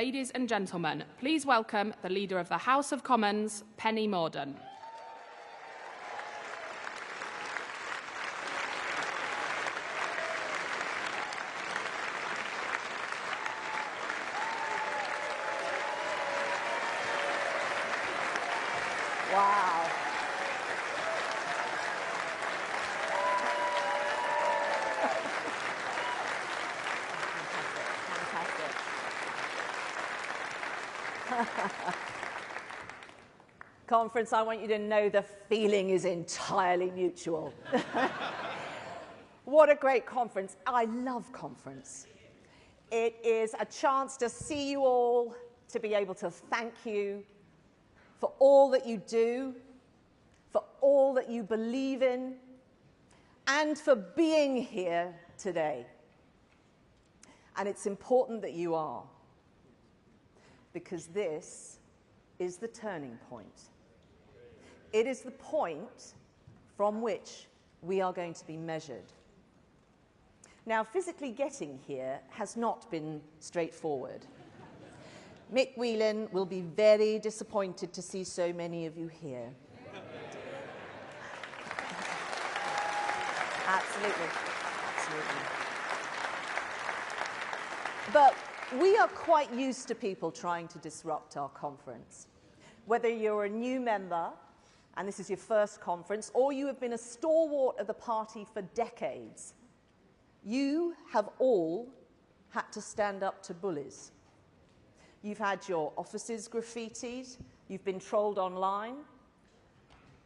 Ladies and gentlemen, please welcome the Leader of the House of Commons, Penny Mordaunt. Wow. Conference, I want you to know the feeling is entirely mutual. What a great conference. I love conference. It is a chance to see you all, to be able to thank you for all that you do, for all that you believe in, and for being here today. And it's important that you are, because this is the turning point. It is the point from which we are going to be measured. Now, physically getting here has not been straightforward. Mick Whelan will be very disappointed to see so many of you here. Absolutely. Absolutely. But we are quite used to people trying to disrupt our conference. Whether you're a new member, and this is your first conference, or you have been a stalwart of the party for decades, you have all had to stand up to bullies. You've had your offices graffitied, you've been trolled online,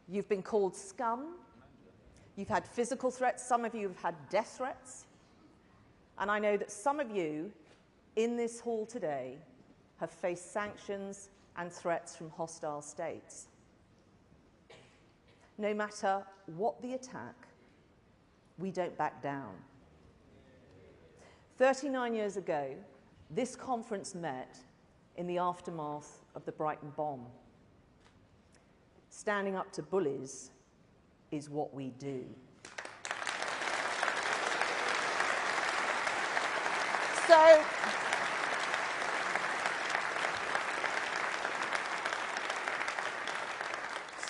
you've been called scum, you've had physical threats, some of you have had death threats, and I know that some of you in this hall today have faced sanctions and threats from hostile states. No matter what the attack, we don't back down. 39 years ago, this conference met in the aftermath of the Brighton bomb. Standing up to bullies is what we do.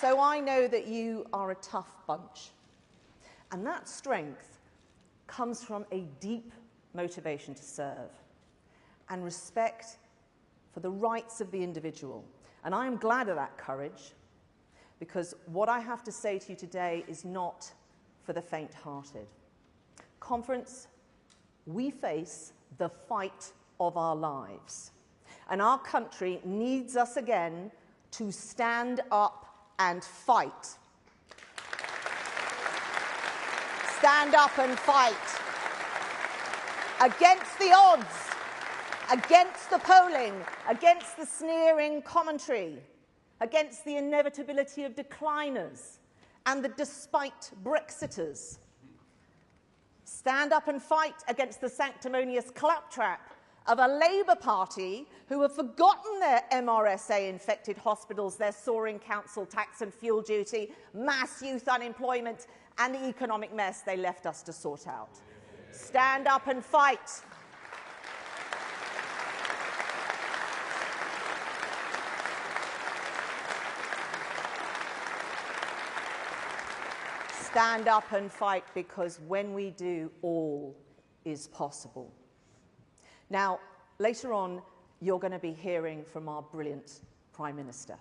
So I know that you are a tough bunch, and that strength comes from a deep motivation to serve and respect for the rights of the individual. And I am glad of that courage, because what I have to say to you today is not for the faint-hearted. Conference, we face the fight of our lives, and our country needs us again to stand up and fight. Stand up and fight against the odds, against the polling, against the sneering commentary, against the inevitability of decliners and the despite Brexiters. Stand up and fight against the sanctimonious claptrap of a Labour Party who have forgotten their MRSA-infected hospitals, their soaring council tax and fuel duty, mass youth unemployment, and the economic mess they left us to sort out. Stand up and fight. Stand up and fight, because when we do, all is possible. Now, later on, you're going to be hearing from our brilliant Prime Minister.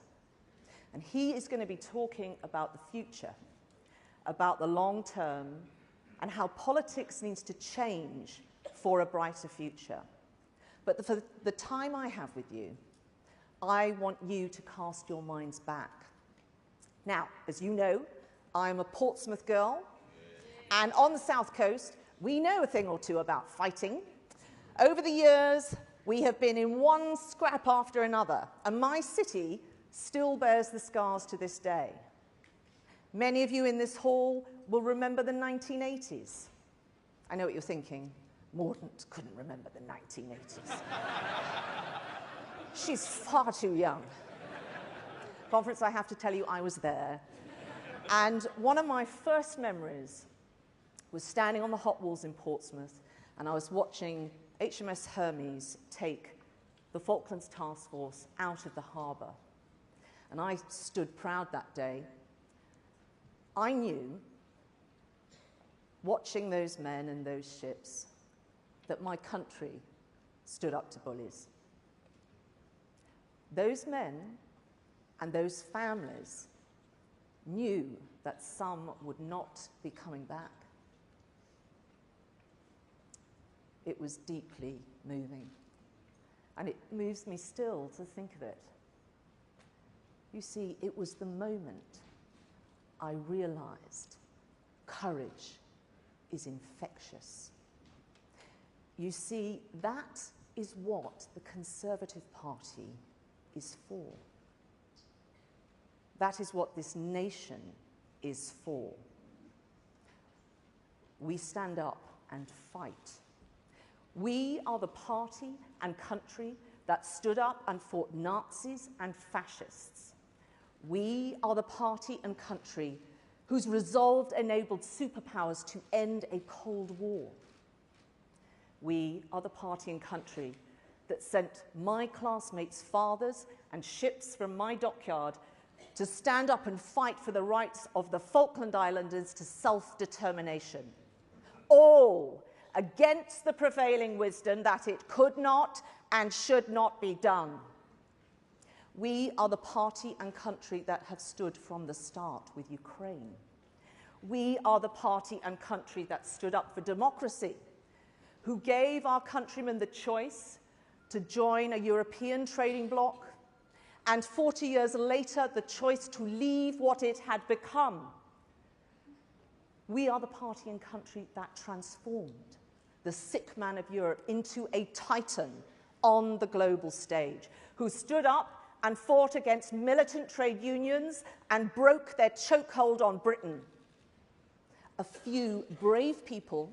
And he is going to be talking about the future, about the long term, and how politics needs to change for a brighter future. But for the time I have with you, I want you to cast your minds back. Now, as you know, I'm a Portsmouth girl, and on the South Coast, we know a thing or two about fighting. Over the years, we have been in one scrap after another, and my city still bears the scars to this day. Many of you in this hall will remember the 1980s. I know what you're thinking. Mordaunt couldn't remember the 1980s. She's far too young. Conference, I have to tell you, I was there. And one of my first memories was standing on the hot walls in Portsmouth, and I was watching HMS Hermes take the Falklands Task Force out of the harbour. And I stood proud that day. I knew, watching those men and those ships, that my country stood up to bullies. Those men and those families knew that some would not be coming back. It was deeply moving, and it moves me still to think of it. You see, it was the moment I realized courage is infectious. You see, that is what the Conservative Party is for. That is what this nation is for. We stand up and fight. We are the party and country that stood up and fought Nazis and fascists. We are the party and country whose resolve enabled superpowers to end a Cold War. We are the party and country that sent my classmates' fathers and ships from my dockyard to stand up and fight for the rights of the Falkland Islanders to self-determination. All against the prevailing wisdom that it could not and should not be done. We are the party and country that have stood from the start with Ukraine. We are the party and country that stood up for democracy, who gave our countrymen the choice to join a European trading bloc, and 40 years later, the choice to leave what it had become. We are the party and country that transformed the sick man of Europe into a titan on the global stage, who stood up and fought against militant trade unions and broke their chokehold on Britain. A few brave people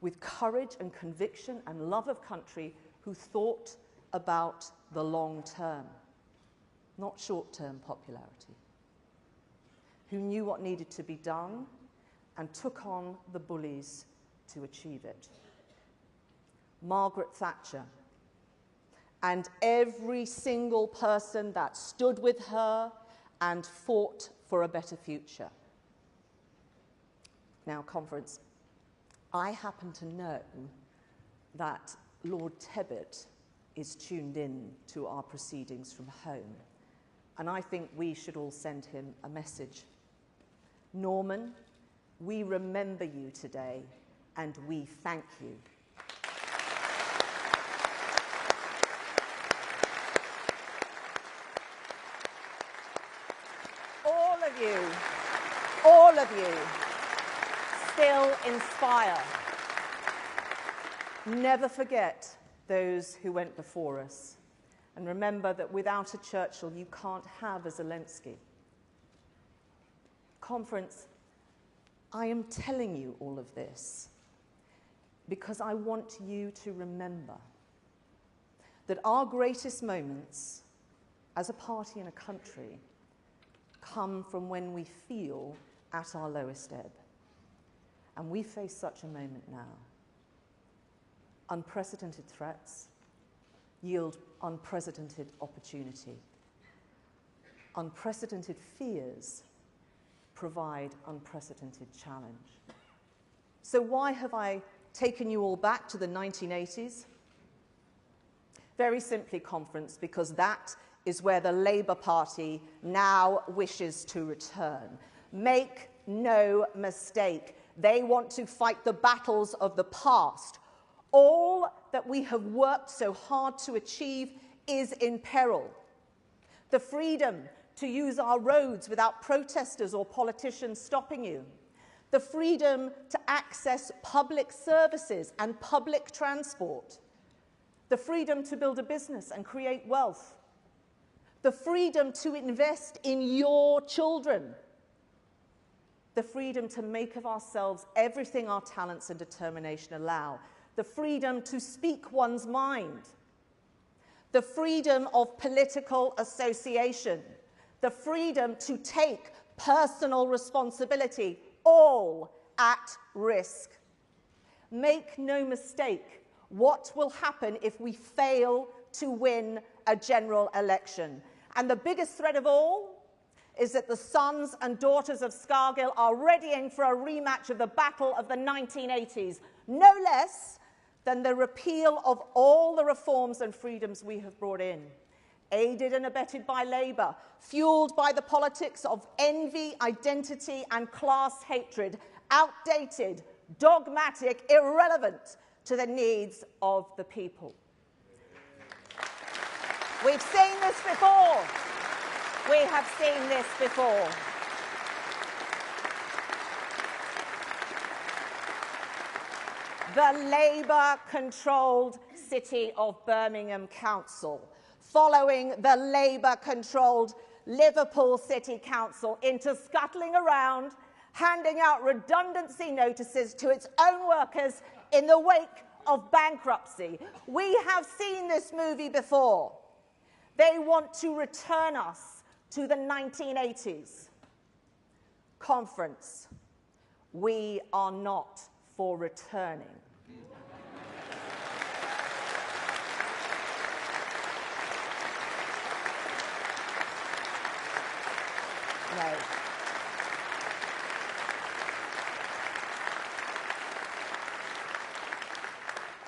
with courage and conviction and love of country who thought about the long term, not short-term popularity, who knew what needed to be done and took on the bullies to achieve it. Margaret Thatcher and every single person that stood with her and fought for a better future. Now, conference, I happen to know that Lord Tebbit is tuned in to our proceedings from home, and I think we should all send him a message. Norman, we remember you today, and we thank you. All of you still inspire. Never forget those who went before us. And remember that without a Churchill, you can't have a Zelensky. Conference, I am telling you all of this because I want you to remember that our greatest moments as a party and a country come from when we feel at our lowest ebb. And we face such a moment now. Unprecedented threats yield unprecedented opportunity. Unprecedented fears provide unprecedented challenge. So why have I taken you all back to the 1980s? Very simply, conference, because that is where the Labour Party now wishes to return. Make no mistake, they want to fight the battles of the past. All that we have worked so hard to achieve is in peril. The freedom to use our roads without protesters or politicians stopping you. The freedom to access public services and public transport. The freedom to build a business and create wealth. The freedom to invest in your children. The freedom to make of ourselves everything our talents and determination allow. The freedom to speak one's mind. The freedom of political association. The freedom to take personal responsibility, all at risk. Make no mistake, What will happen if we fail to win a general election? And the biggest threat of all is that the sons and daughters of Scargill are readying for a rematch of the battle of the 1980s, no less than the repeal of all the reforms and freedoms we have brought in, aided and abetted by Labour, fuelled by the politics of envy, identity and class hatred, outdated, dogmatic, irrelevant to the needs of the people. We've seen this before. We have seen this before. The Labour-controlled City of Birmingham Council, following the Labour-controlled Liverpool City Council into scuttling around, handing out redundancy notices to its own workers in the wake of bankruptcy. We have seen this movie before. They want to return us to the 1980s. Conference, we are not for returning. No.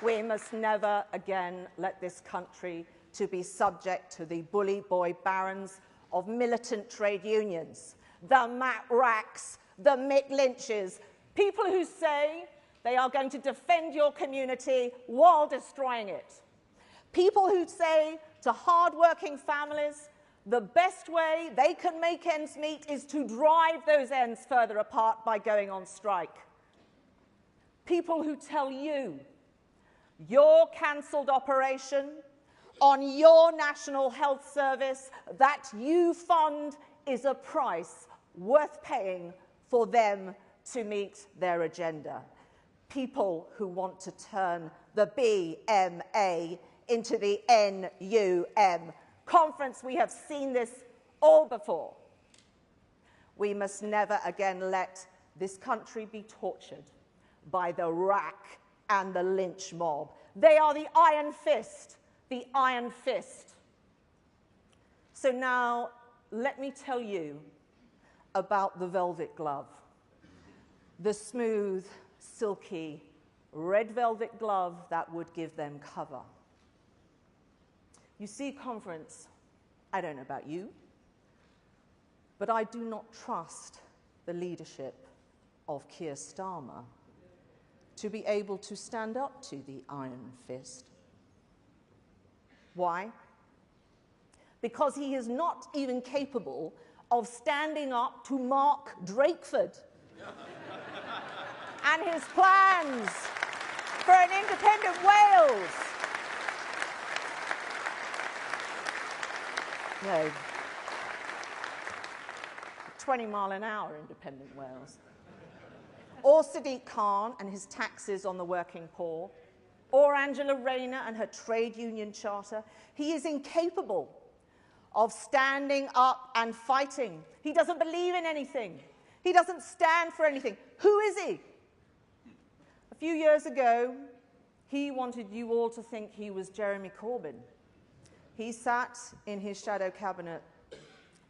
We must never again let this country to be subject to the bully boy barons of militant trade unions, the Matt Racks, the Mick Lynches, people who say they are going to defend your community while destroying it. People who say to hard-working families, the best way they can make ends meet is to drive those ends further apart by going on strike. People who tell you your cancelled operation on your National Health Service that you fund is a price worth paying for them to meet their agenda. People who want to turn the BMA into the NUM. Conference, we have seen this all before. We must never again let this country be tortured by the rack and the lynch mob. They are the iron fist, the iron fist. So now, let me tell you about the velvet glove. The smooth, silky, red velvet glove that would give them cover. You see, Conference, I don't know about you, but I do not trust the leadership of Keir Starmer to be able to stand up to the iron fist. Why? Because he is not even capable of standing up to Mark Drakeford and his plans for an independent Wales. No. 20-mile-an-hour independent Wales. Or Sadiq Khan and his taxes on the working poor. Or Angela Rayner and her trade union charter. He is incapable of standing up and fighting. He doesn't believe in anything. He doesn't stand for anything. Who is he? A few years ago, he wanted you all to think he was Jeremy Corbyn. He sat in his shadow cabinet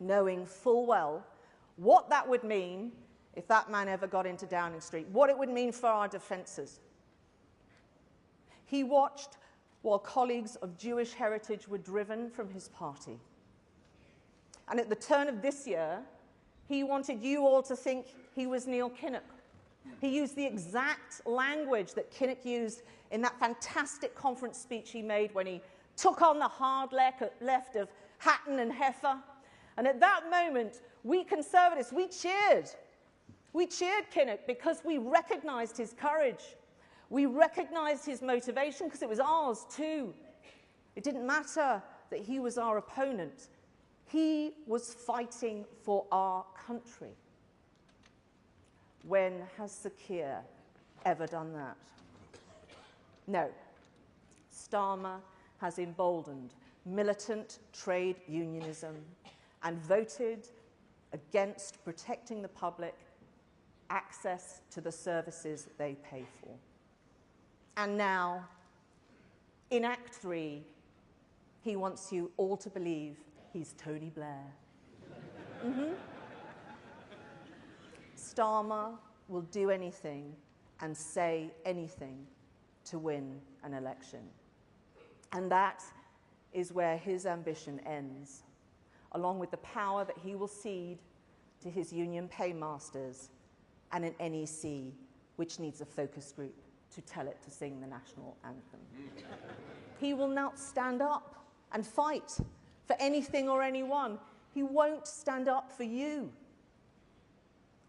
knowing full well what that would mean if that man ever got into Downing Street, what it would mean for our defences. He watched while colleagues of Jewish heritage were driven from his party. And at the turn of this year, he wanted you all to think he was Neil Kinnock. He used the exact language that Kinnock used in that fantastic conference speech he made when he took on the hard left of Hatton and Heffer. And at that moment, we Conservatives, we cheered. We cheered Kinnock because we recognised his courage. We recognised his motivation because it was ours too. It didn't matter that he was our opponent. He was fighting for our country. When has Sir Keir ever done that? No. Starmer has emboldened militant trade unionism and voted against protecting the public access to the services they pay for. And now In Act 3, he wants you all to believe he's Tony Blair. Starmer will do anything and say anything to win an election. And that is where his ambition ends, along with the power that he will cede to his union paymasters and an NEC which needs a focus group to tell it to sing the national anthem. He will not stand up and fight for anything or anyone. He won't stand up for you.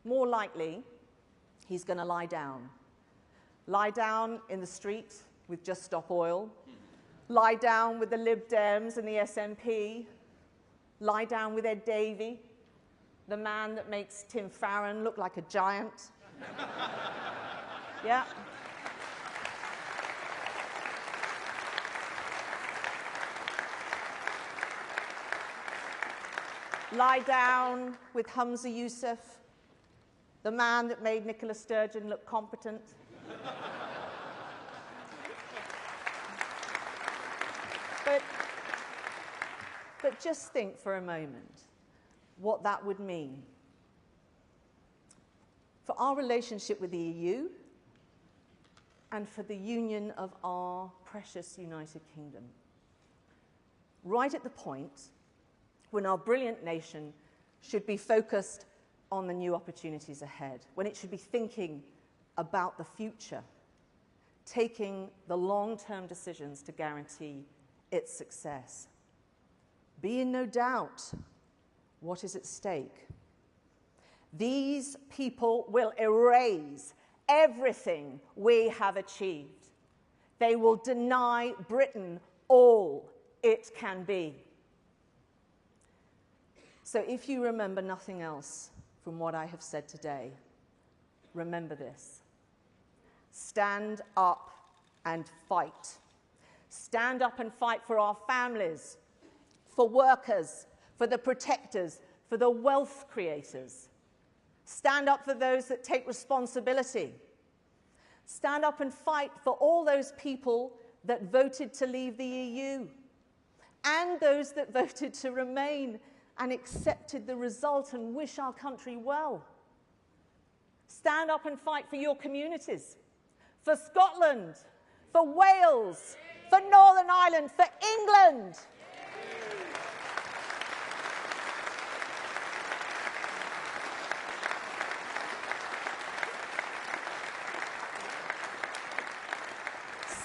More likely, he's going to lie down. Lie down in the street with Just Stop Oil. Lie down with the Lib Dems and the SNP. Lie down with Ed Davey, the man that makes Tim Farron look like a giant. Yeah. Lie down with Humza Yousaf, the man that made Nicola Sturgeon look competent. But just think for a moment what that would mean for our relationship with the EU and for the union of our precious United Kingdom. Right at the point when our brilliant nation should be focused on the new opportunities ahead, when it should be thinking about the future, taking the long-term decisions to guarantee its success. Be in no doubt what is at stake. These people will erase everything we have achieved. They will deny Britain all it can be. So if you remember nothing else from what I have said today, remember this. Stand up and fight. Stand up and fight for our families, for workers, for the protectors, for the wealth creators. Stand up for those that take responsibility. Stand up and fight for all those people that voted to leave the EU and those that voted to remain and accepted the result and wish our country well. Stand up and fight for your communities, for Scotland, for Wales, for Northern Ireland, for England.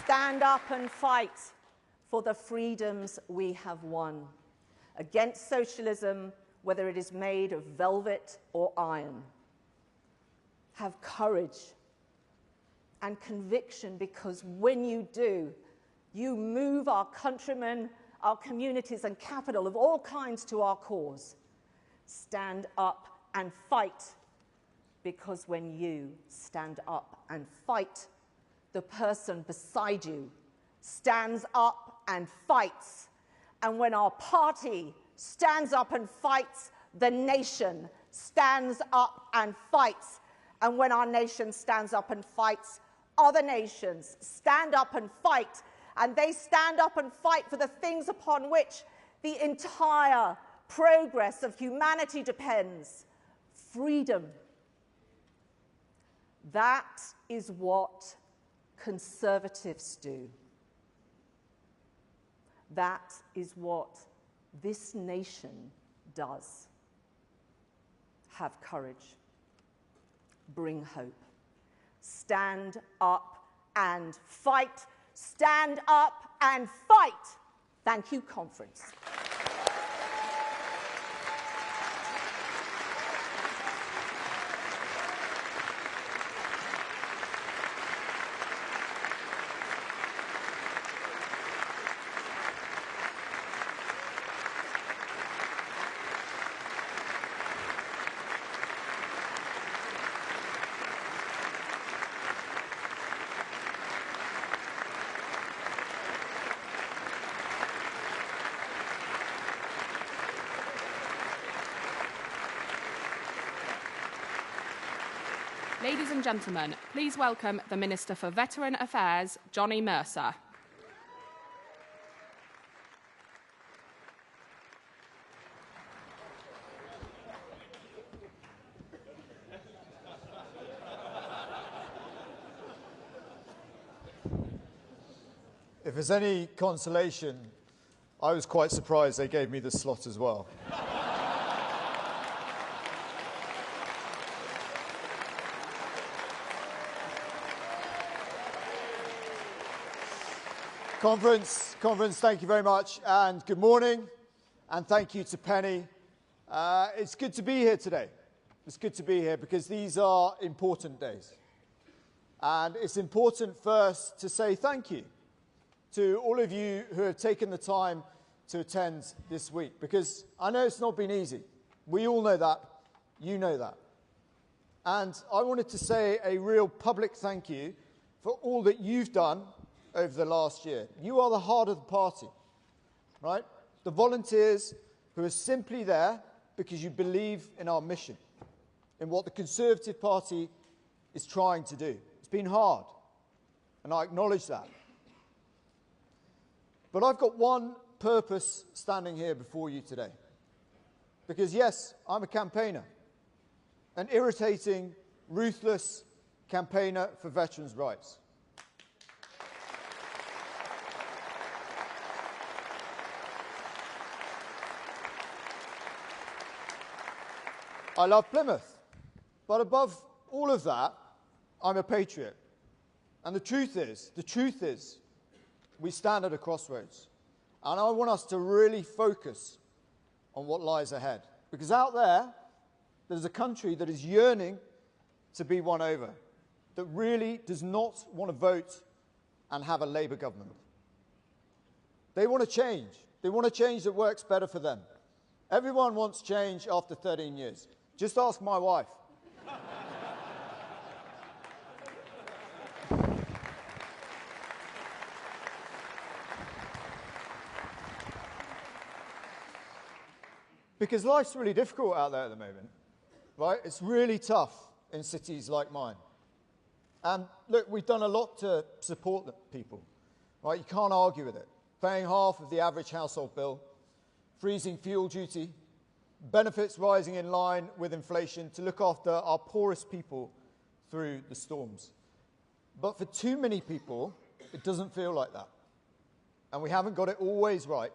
Stand up and fight for the freedoms we have won. Against socialism, whether it is made of velvet or iron. Have courage and conviction, because when you do, you move our countrymen, our communities and capital of all kinds to our cause. Stand up and fight, because when you stand up and fight, the person beside you stands up and fights. And when our party stands up and fights, the nation stands up and fights. And when our nation stands up and fights, other nations stand up and fight. And they stand up and fight for the things upon which the entire progress of humanity depends. Freedom. That is what conservatives do. That is what this nation does. Have courage. Bring hope. Stand up and fight. Stand up and fight. Thank you, conference. Ladies and gentlemen, please welcome the Minister for Veteran Affairs, Johnny Mercer. If there's any consolation, I was quite surprised they gave me the slot as well. Conference, thank you very much, and good morning, and thank you to Penny. It's good to be here today. It's good to be here because these are important days. And it's important first to say thank you to all of you who have taken the time to attend this week, because I know it's not been easy. We all know that. You know that. And I wanted to say a real public thank you for all that you've done over the last year. You are the heart of the party, right? The volunteers who are simply there because you believe in our mission, in what the Conservative Party is trying to do. It's been hard, and I acknowledge that. But I've got one purpose standing here before you today. Because yes, I'm a campaigner, an irritating, ruthless campaigner for veterans' rights. I love Plymouth, but above all of that, I'm a patriot. And the truth is, we stand at a crossroads. And I want us to really focus on what lies ahead. Because out there's a country that is yearning to be won over, that really does not want to vote and have a Labour government. They want to change. They want a change that works better for them. Everyone wants change after 13 years. Just ask my wife. Because life's really difficult out there at the moment, right? It's really tough in cities like mine. And look, we've done a lot to support the people, right? You can't argue with it. Paying half of the average household bill, freezing fuel duty, benefits rising in line with inflation to look after our poorest people through the storms. But for too many people, it doesn't feel like that. And we haven't got it always right,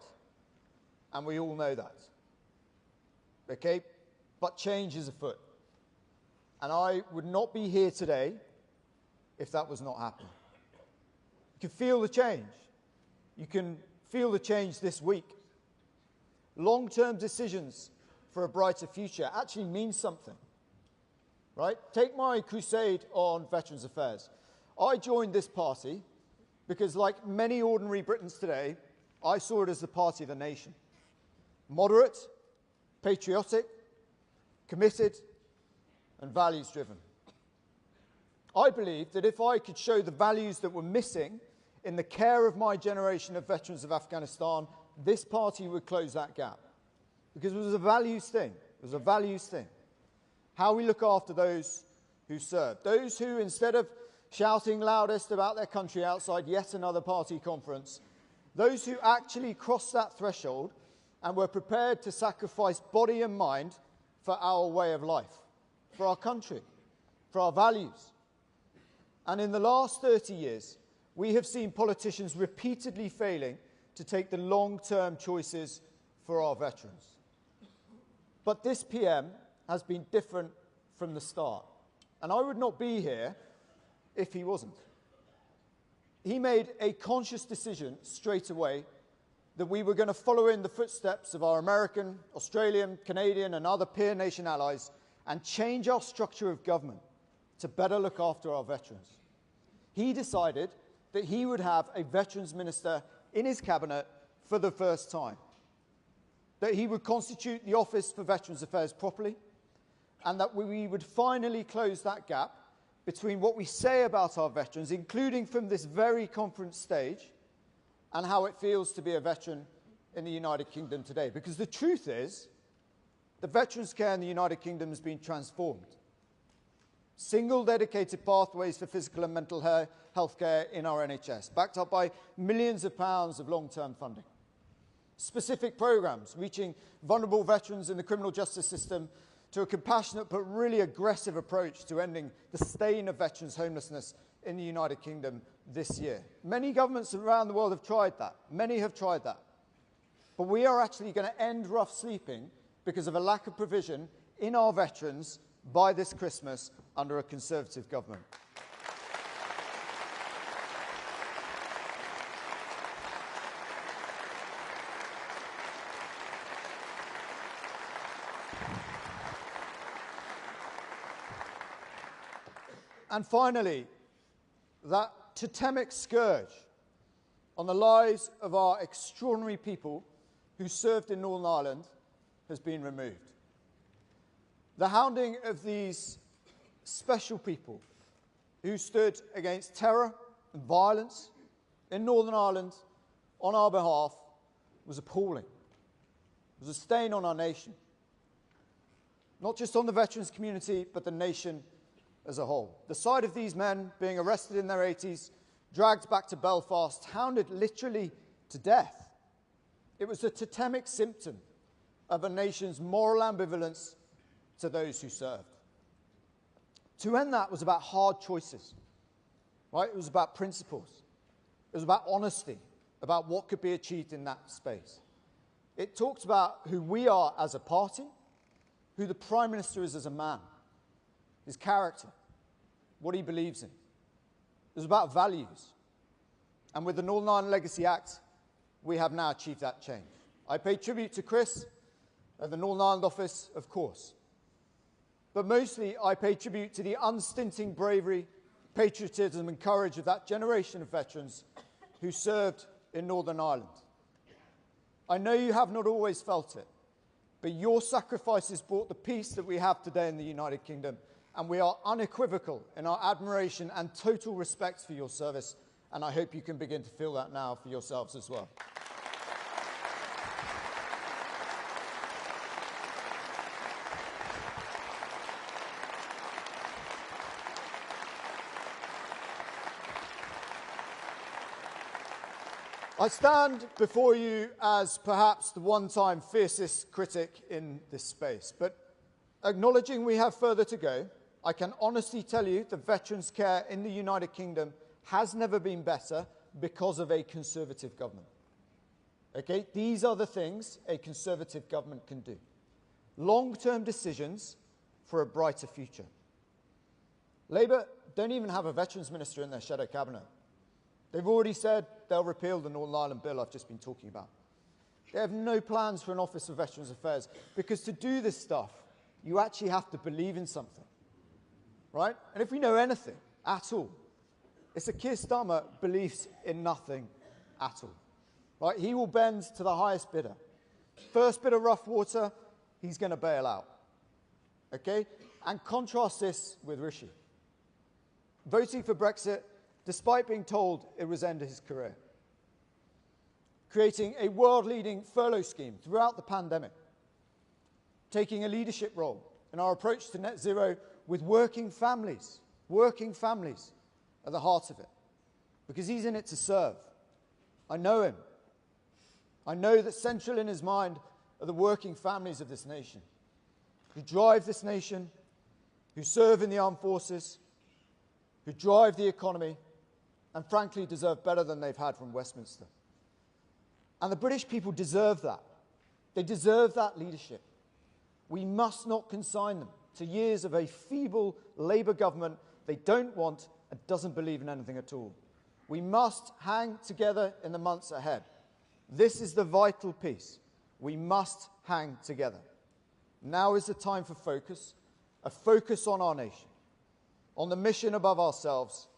and we all know that. Okay? But change is afoot. And I would not be here today if that was not happening. You can feel the change. You can feel the change this week. Long-term decisions for a brighter future actually means something, right? Take my crusade on Veterans Affairs. I joined this party because, like many ordinary Britons today, I saw it as the party of the nation. Moderate, patriotic, committed, and values-driven. I believed that if I could show the values that were missing in the care of my generation of veterans of Afghanistan, this party would close that gap. Because it was a values thing. It was a values thing. How we look after those who serve. Those who, instead of shouting loudest about their country outside yet another party conference, those who actually crossed that threshold and were prepared to sacrifice body and mind for our way of life, for our country, for our values. And in the last 30 years, we have seen politicians repeatedly failing to take the long-term choices for our veterans. But this PM has been different from the start. And I would not be here if he wasn't. He made a conscious decision straight away that we were going to follow in the footsteps of our American, Australian, Canadian and other peer nation allies and change our structure of government to better look after our veterans. He decided that he would have a veterans minister in his cabinet for the first time, that he would constitute the Office for Veterans Affairs properly, and that we would finally close that gap between what we say about our veterans, including from this very conference stage, and how it feels to be a veteran in the United Kingdom today. Because the truth is, the veterans' care in the United Kingdom has been transformed. Single dedicated pathways for physical and mental health care in our NHS, backed up by millions of pounds of long-term funding. Specific programmes reaching vulnerable veterans in the criminal justice system to a compassionate but really aggressive approach to ending the stain of veterans' homelessness in the United Kingdom this year. Many governments around the world have tried that. Many have tried that. But we are actually going to end rough sleeping because of a lack of provision in our veterans by this Christmas under a Conservative government. And finally, that totemic scourge on the lives of our extraordinary people who served in Northern Ireland has been removed. The hounding of these special people who stood against terror and violence in Northern Ireland on our behalf was appalling. It was a stain on our nation. Not just on the veterans community, but the nation as a whole. The sight of these men being arrested in their 80s, dragged back to Belfast, hounded literally to death. It was a totemic symptom of a nation's moral ambivalence to those who served. To end that was about hard choices, right? It was about principles. It was about honesty, about what could be achieved in that space. It talked about who we are as a party, who the Prime Minister is as a man, his character, what he believes in. It was about values. And with the Northern Ireland Legacy Act, we have now achieved that change. I pay tribute to Chris at the Northern Ireland office, of course. But mostly, I pay tribute to the unstinting bravery, patriotism and courage of that generation of veterans who served in Northern Ireland. I know you have not always felt it, but your sacrifices brought the peace that we have today in the United Kingdom, and we are unequivocal in our admiration and total respect for your service, and I hope you can begin to feel that now for yourselves as well. I stand before you as perhaps the one-time fiercest critic in this space, but acknowledging we have further to go, I can honestly tell you the veterans' care in the United Kingdom has never been better because of a Conservative government. Okay, these are the things a Conservative government can do. Long-term decisions for a brighter future. Labour don't even have a veterans minister in their shadow cabinet. They've already said they'll repeal the Northern Ireland Bill I've just been talking about. They have no plans for an Office of Veterans Affairs, because to do this stuff, you actually have to believe in something, right? And if we know anything at all, it's that Keir Starmer believes in nothing at all, right? He will bend to the highest bidder. First bit of rough water, he's going to bail out, okay? And contrast this with Rishi. Voting for Brexit, despite being told it was end of his career. Creating a world-leading furlough scheme throughout the pandemic. Taking a leadership role in our approach to net zero with working families at the heart of it. Because he's in it to serve. I know him. I know that central in his mind are the working families of this nation, who drive this nation, who serve in the armed forces, who drive the economy, and frankly deserve better than they've had from Westminster. And the British people deserve that. They deserve that leadership. We must not consign them to years of a feeble Labour government they don't want and doesn't believe in anything at all. We must hang together in the months ahead. This is the vital piece. We must hang together. Now is the time for focus, a focus on our nation, on the mission above ourselves.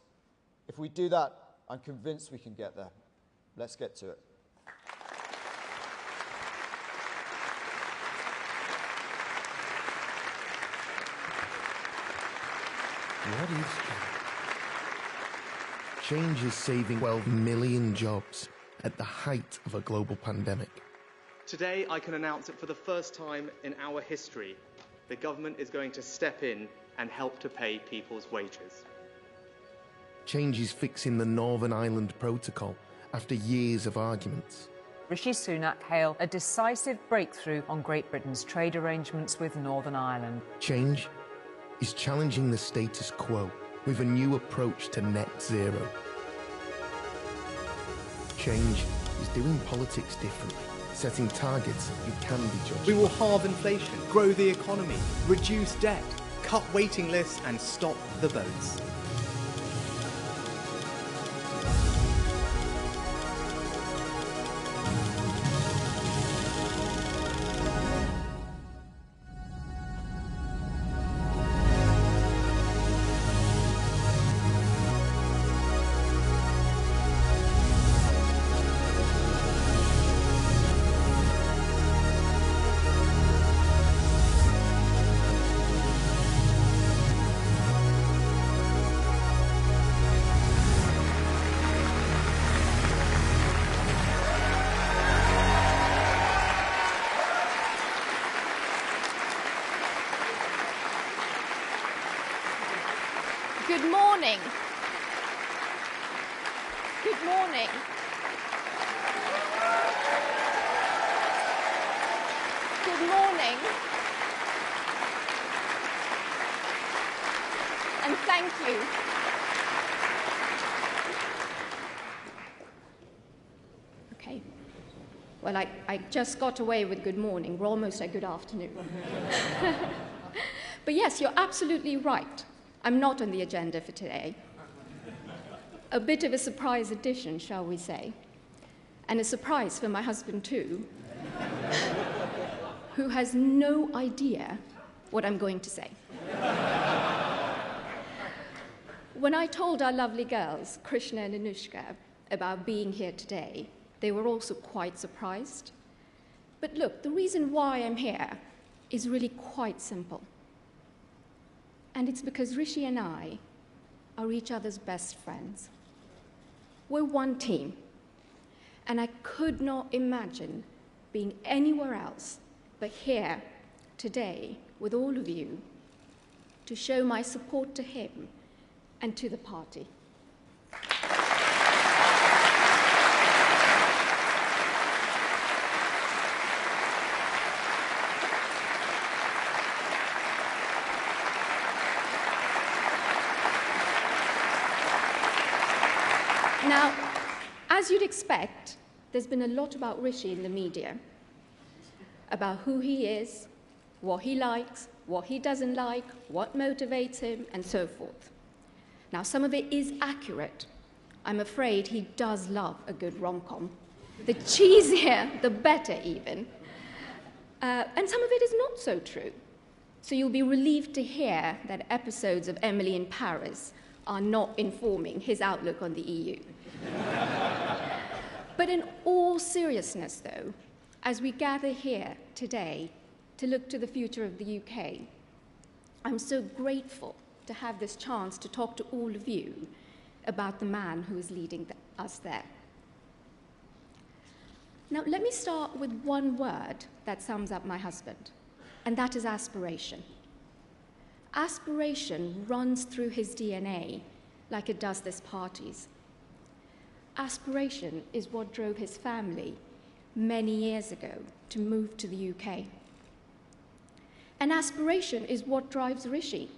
If we do that, I'm convinced we can get there. Let's get to it. What is change? Change is saving 12 million jobs at the height of a global pandemic. Today, I can announce that for the first time in our history, the government is going to step in and help to pay people's wages. Change is fixing the Northern Ireland Protocol after years of arguments. Rishi Sunak hailed a decisive breakthrough on Great Britain's trade arrangements with Northern Ireland. Change is challenging the status quo with a new approach to net zero. Change is doing politics differently, setting targets you can be judged. We will halve inflation, grow the economy, reduce debt, cut waiting lists and stop the votes. Good morning. Good morning. Good morning. And thank you. Okay. Well, I just got away with good morning. We're almost at good afternoon. But yes, you're absolutely right. I'm not on the agenda for today. A bit of a surprise addition, shall we say. And a surprise for my husband too, who has no idea what I'm going to say. When I told our lovely girls, Krishna and Anushka, about being here today, they were also quite surprised. But look, the reason why I'm here is really quite simple. And it's because Rishi and I are each other's best friends. We're one team. And I could not imagine being anywhere else but here today with all of you to show my support to him and to the party. Now, as you'd expect, there's been a lot about Rishi in the media, about who he is, what he likes, what he doesn't like, what motivates him, and so forth. Now, some of it is accurate. I'm afraid he does love a good rom-com. The cheesier, the better even. And some of it is not so true. So you'll be relieved to hear that episodes of Emily in Paris are not informing his outlook on the EU. But in all seriousness, though, as we gather here today to look to the future of the UK, I'm so grateful to have this chance to talk to all of you about the man who is leading us there. Now, let me start with one word that sums up my husband, and that is aspiration. Aspiration runs through his DNA like it does this party's. Aspiration is what drove his family many years ago to move to the UK. And aspiration is what drives Rishi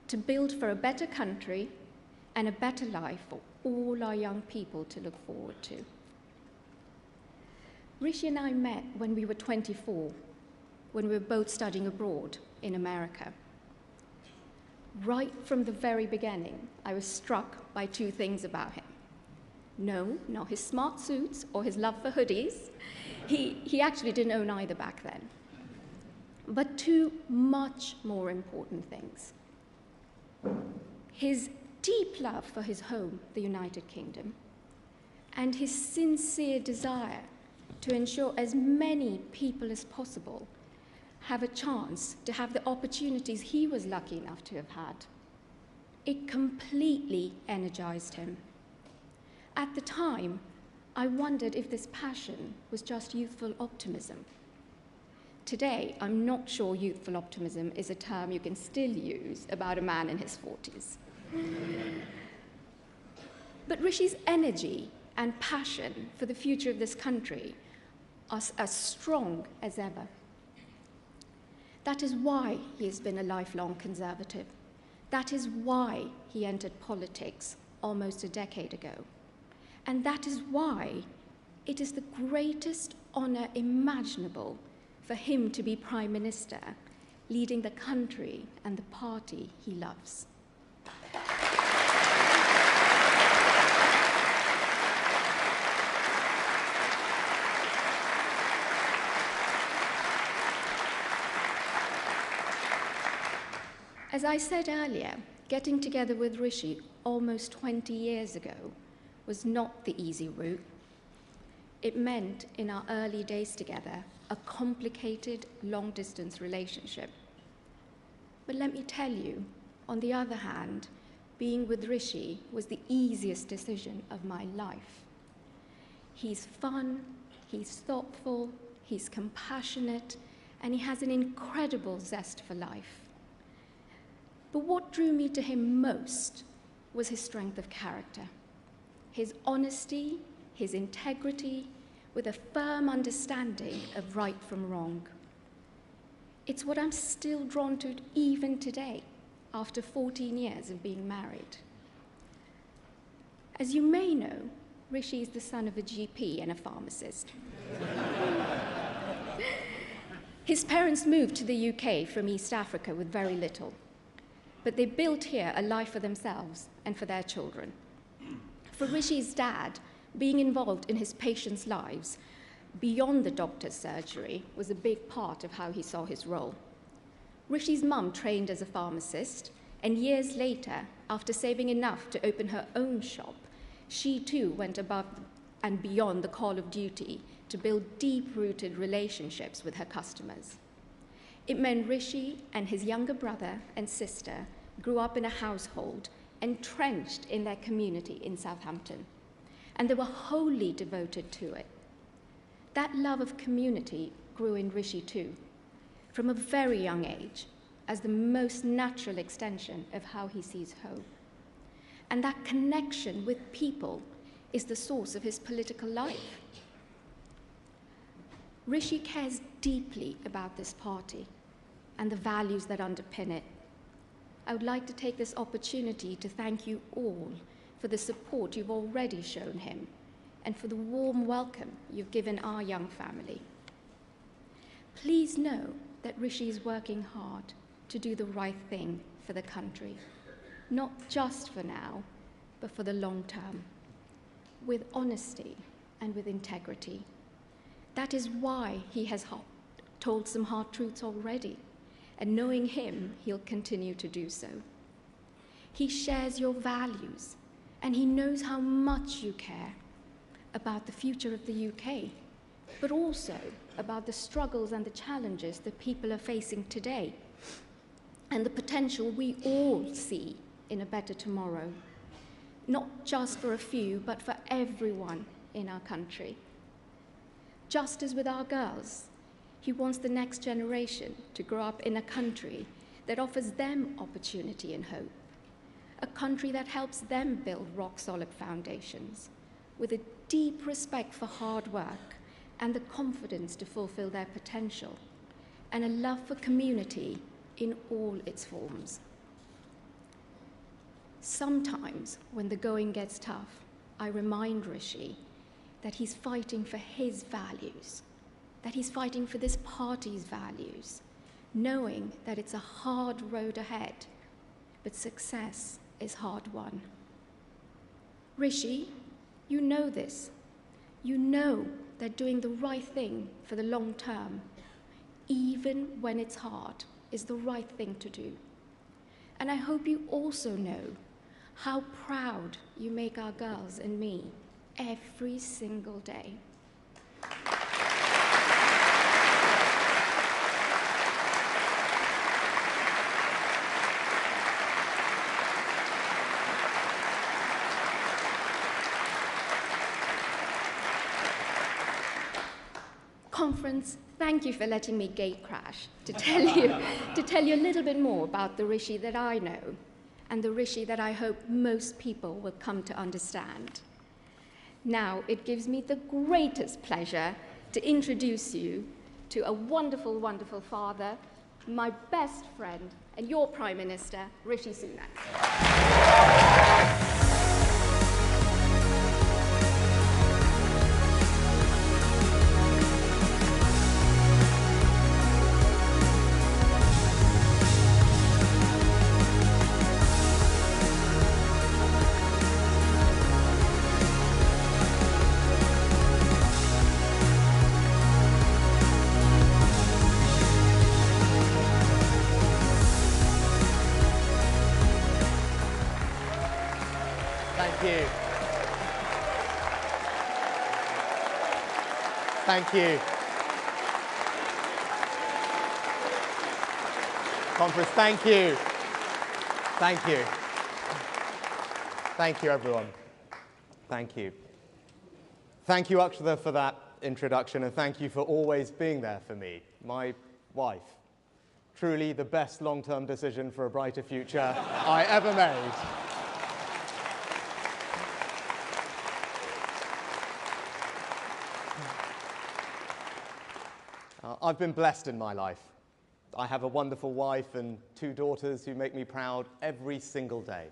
to build for a better country and a better life for all our young people to look forward to. Rishi and I met when we were 24, when we were both studying abroad in America. Right from the very beginning, I was struck by two things about him. No, not his smart suits or his love for hoodies. He actually didn't own either back then. But two much more important things. His deep love for his home, the United Kingdom, and his sincere desire to ensure as many people as possible have a chance to have the opportunities he was lucky enough to have had. It completely energized him. At the time, I wondered if this passion was just youthful optimism. Today, I'm not sure youthful optimism is a term you can still use about a man in his 40s. But Rishi's energy and passion for the future of this country are as strong as ever. That is why he has been a lifelong Conservative, That is why he entered politics almost a decade ago. And that is why it is the greatest honor imaginable for him to be Prime Minister, leading the country and the party he loves. As I said earlier, getting together with Rishi almost 20 years ago was not the easy route. It meant, in our early days together, a complicated, long-distance relationship. But let me tell you, on the other hand, being with Rishi was the easiest decision of my life. He's fun, he's thoughtful, he's compassionate, and he has an incredible zest for life. But what drew me to him most was his strength of character, his honesty, his integrity, with a firm understanding of right from wrong. It's what I'm still drawn to even today, after 14 years of being married. As you may know, Rishi is the son of a GP and a pharmacist. His parents moved to the UK from East Africa with very little, but they built here a life for themselves and for their children. For Rishi's dad, being involved in his patients' lives beyond the doctor's surgery was a big part of how he saw his role. Rishi's mum trained as a pharmacist, and years later, after saving enough to open her own shop, she too went above and beyond the call of duty to build deep-rooted relationships with her customers. It meant Rishi and his younger brother and sister grew up in a household entrenched in their community in Southampton, and they were wholly devoted to it. That love of community grew in Rishi too, from a very young age, as the most natural extension of how he sees home. And that connection with people is the source of his political life. Rishi cares deeply about this party and the values that underpin it. I would like to take this opportunity to thank you all for the support you've already shown him and for the warm welcome you've given our young family. Please know that Rishi is working hard to do the right thing for the country, not just for now, but for the long term, with honesty and with integrity. That is why he has told some hard truths already, and knowing him, he'll continue to do so. He shares your values, and he knows how much you care about the future of the UK, but also about the struggles and the challenges that people are facing today, and the potential we all see in a better tomorrow, not just for a few, but for everyone in our country. Just as with our girls, he wants the next generation to grow up in a country that offers them opportunity and hope, a country that helps them build rock-solid foundations, with a deep respect for hard work and the confidence to fulfill their potential, and a love for community in all its forms. Sometimes, when the going gets tough, I remind Rishi that he's fighting for his values, that he's fighting for this party's values, knowing that it's a hard road ahead, but success is hard won. Rishi, you know this. You know that doing the right thing for the long term, even when it's hard, is the right thing to do. And I hope you also know how proud you make our girls and me every single day. Conference, thank you for letting me gate crash to tell you a little bit more about the Rishi that I know and the Rishi that I hope most people will come to understand. Now, it gives me the greatest pleasure to introduce you to a wonderful, wonderful father, my best friend, and your Prime Minister, Rishi Sunak. Thank you. Conference, thank you. Thank you. Thank you, everyone. Thank you. Thank you, Akshata, for that introduction, and thank you for always being there for me, my wife. Truly the best long-term decision for a brighter future I ever made. I've been blessed in my life. I have a wonderful wife and 2 daughters who make me proud every single day.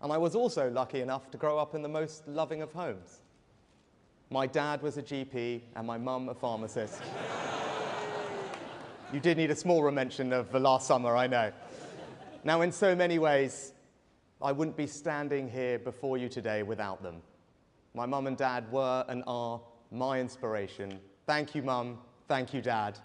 And I was also lucky enough to grow up in the most loving of homes. My dad was a GP and my mum a pharmacist. You did need a smaller mention of the last summer, I know. Now, in so many ways, I wouldn't be standing here before you today without them. My mum and dad were and are my inspiration. Thank you, Mum. Thank you, Dad.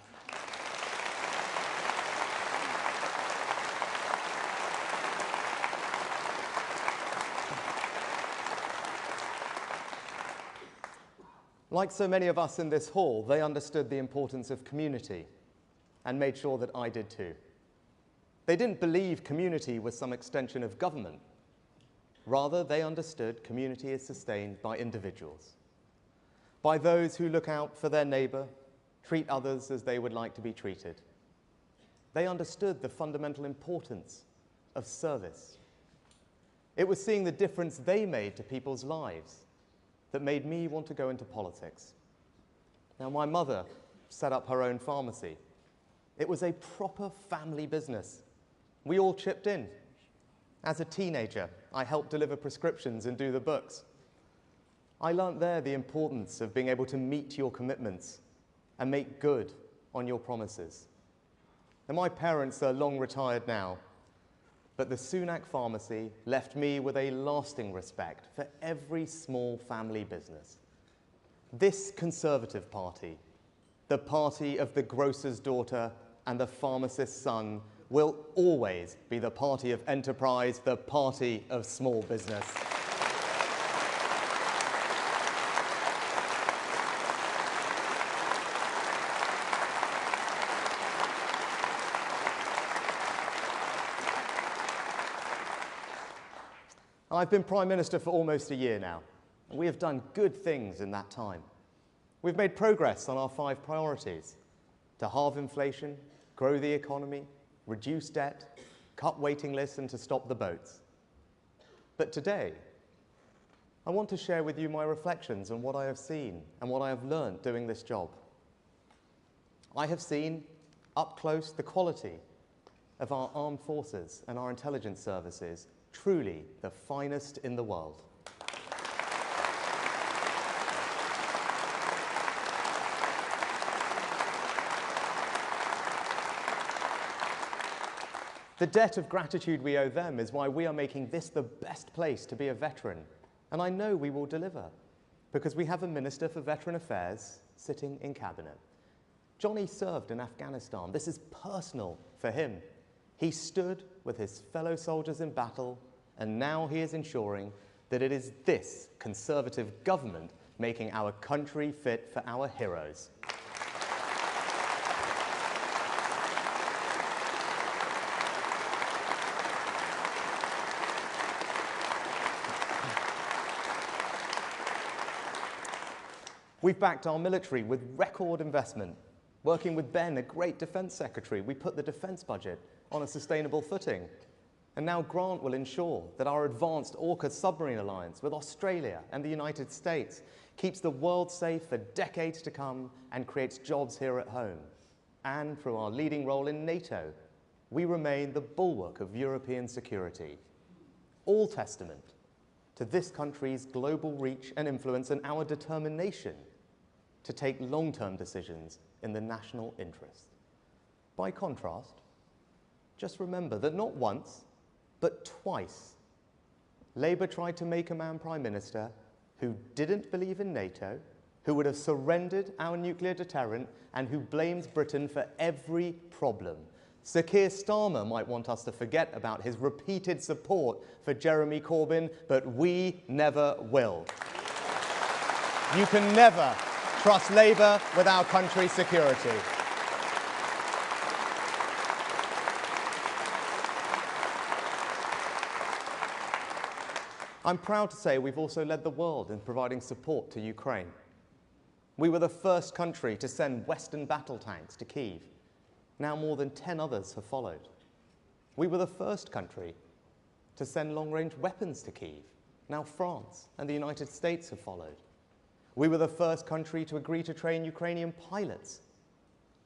Like so many of us in this hall, they understood the importance of community and made sure that I did too. They didn't believe community was some extension of government. Rather, they understood community is sustained by individuals, by those who look out for their neighbour, treat others as they would like to be treated. They understood the fundamental importance of service. It was seeing the difference they made to people's lives that made me want to go into politics. Now, my mother set up her own pharmacy. It was a proper family business. We all chipped in. As a teenager, I helped deliver prescriptions and do the books. I learnt there the importance of being able to meet your commitments and make good on your promises. Now, my parents are long retired now, but the Sunak pharmacy left me with a lasting respect for every small family business. This Conservative Party, the party of the grocer's daughter and the pharmacist's son, will always be the party of enterprise, the party of small business. I've been Prime Minister for almost a year now, and we have done good things in that time. We've made progress on our 5 priorities: to halve inflation, grow the economy, reduce debt, cut waiting lists, and to stop the boats. But today, I want to share with you my reflections on what I have seen and what I have learned doing this job. I have seen up close the quality of our armed forces and our intelligence services, truly the finest in the world. The debt of gratitude we owe them is why we are making this the best place to be a veteran. And I know we will deliver, because we have a Minister for Veteran Affairs sitting in Cabinet. Johnny served in Afghanistan. This is personal for him. He stood with his fellow soldiers in battle, and now he is ensuring that it is this Conservative government making our country fit for our heroes. We've backed our military with record investment. Working with Ben, a great defence secretary, we put the defence budget on a sustainable footing. And now Grant will ensure that our advanced AUKUS submarine alliance with Australia and the United States keeps the world safe for decades to come and creates jobs here at home. And through our leading role in NATO, we remain the bulwark of European security, all testament to this country's global reach and influence and our determination to take long-term decisions in the national interest. By contrast, just remember that not once, but twice, Labour tried to make a man Prime Minister who didn't believe in NATO, who would have surrendered our nuclear deterrent, and who blames Britain for every problem. Sir Keir Starmer might want us to forget about his repeated support for Jeremy Corbyn, but we never will. You can never trust Labour with our country's security. I'm proud to say we've also led the world in providing support to Ukraine. We were the first country to send Western battle tanks to Kyiv. Now more than 10 others have followed. We were the first country to send long-range weapons to Kyiv. Now France and the United States have followed. We were the first country to agree to train Ukrainian pilots.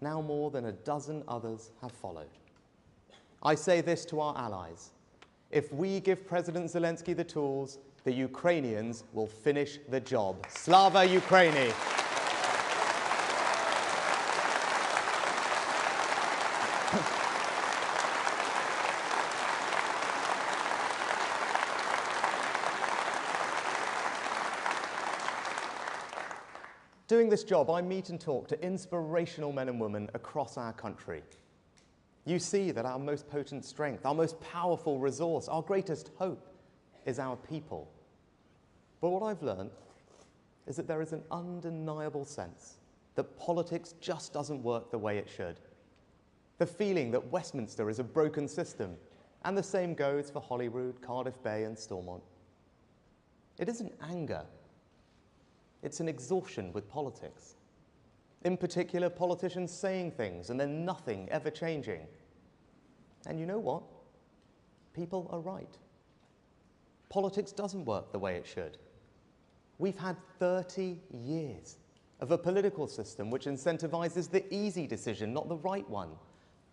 Now more than a dozen others have followed. I say this to our allies. If we give President Zelensky the tools, the Ukrainians will finish the job. Slava Ukraini! Doing this job, I meet and talk to inspirational men and women across our country. You see that our most potent strength, our most powerful resource, our greatest hope is our people. But what I've learned is that there is an undeniable sense that politics just doesn't work the way it should. The feeling that Westminster is a broken system, and the same goes for Holyrood, Cardiff Bay and Stormont. It isn't anger. It's an exhaustion with politics. In particular, politicians saying things and then nothing ever changing. And you know what? People are right. Politics doesn't work the way it should. We've had 30 years of a political system which incentivizes the easy decision, not the right one.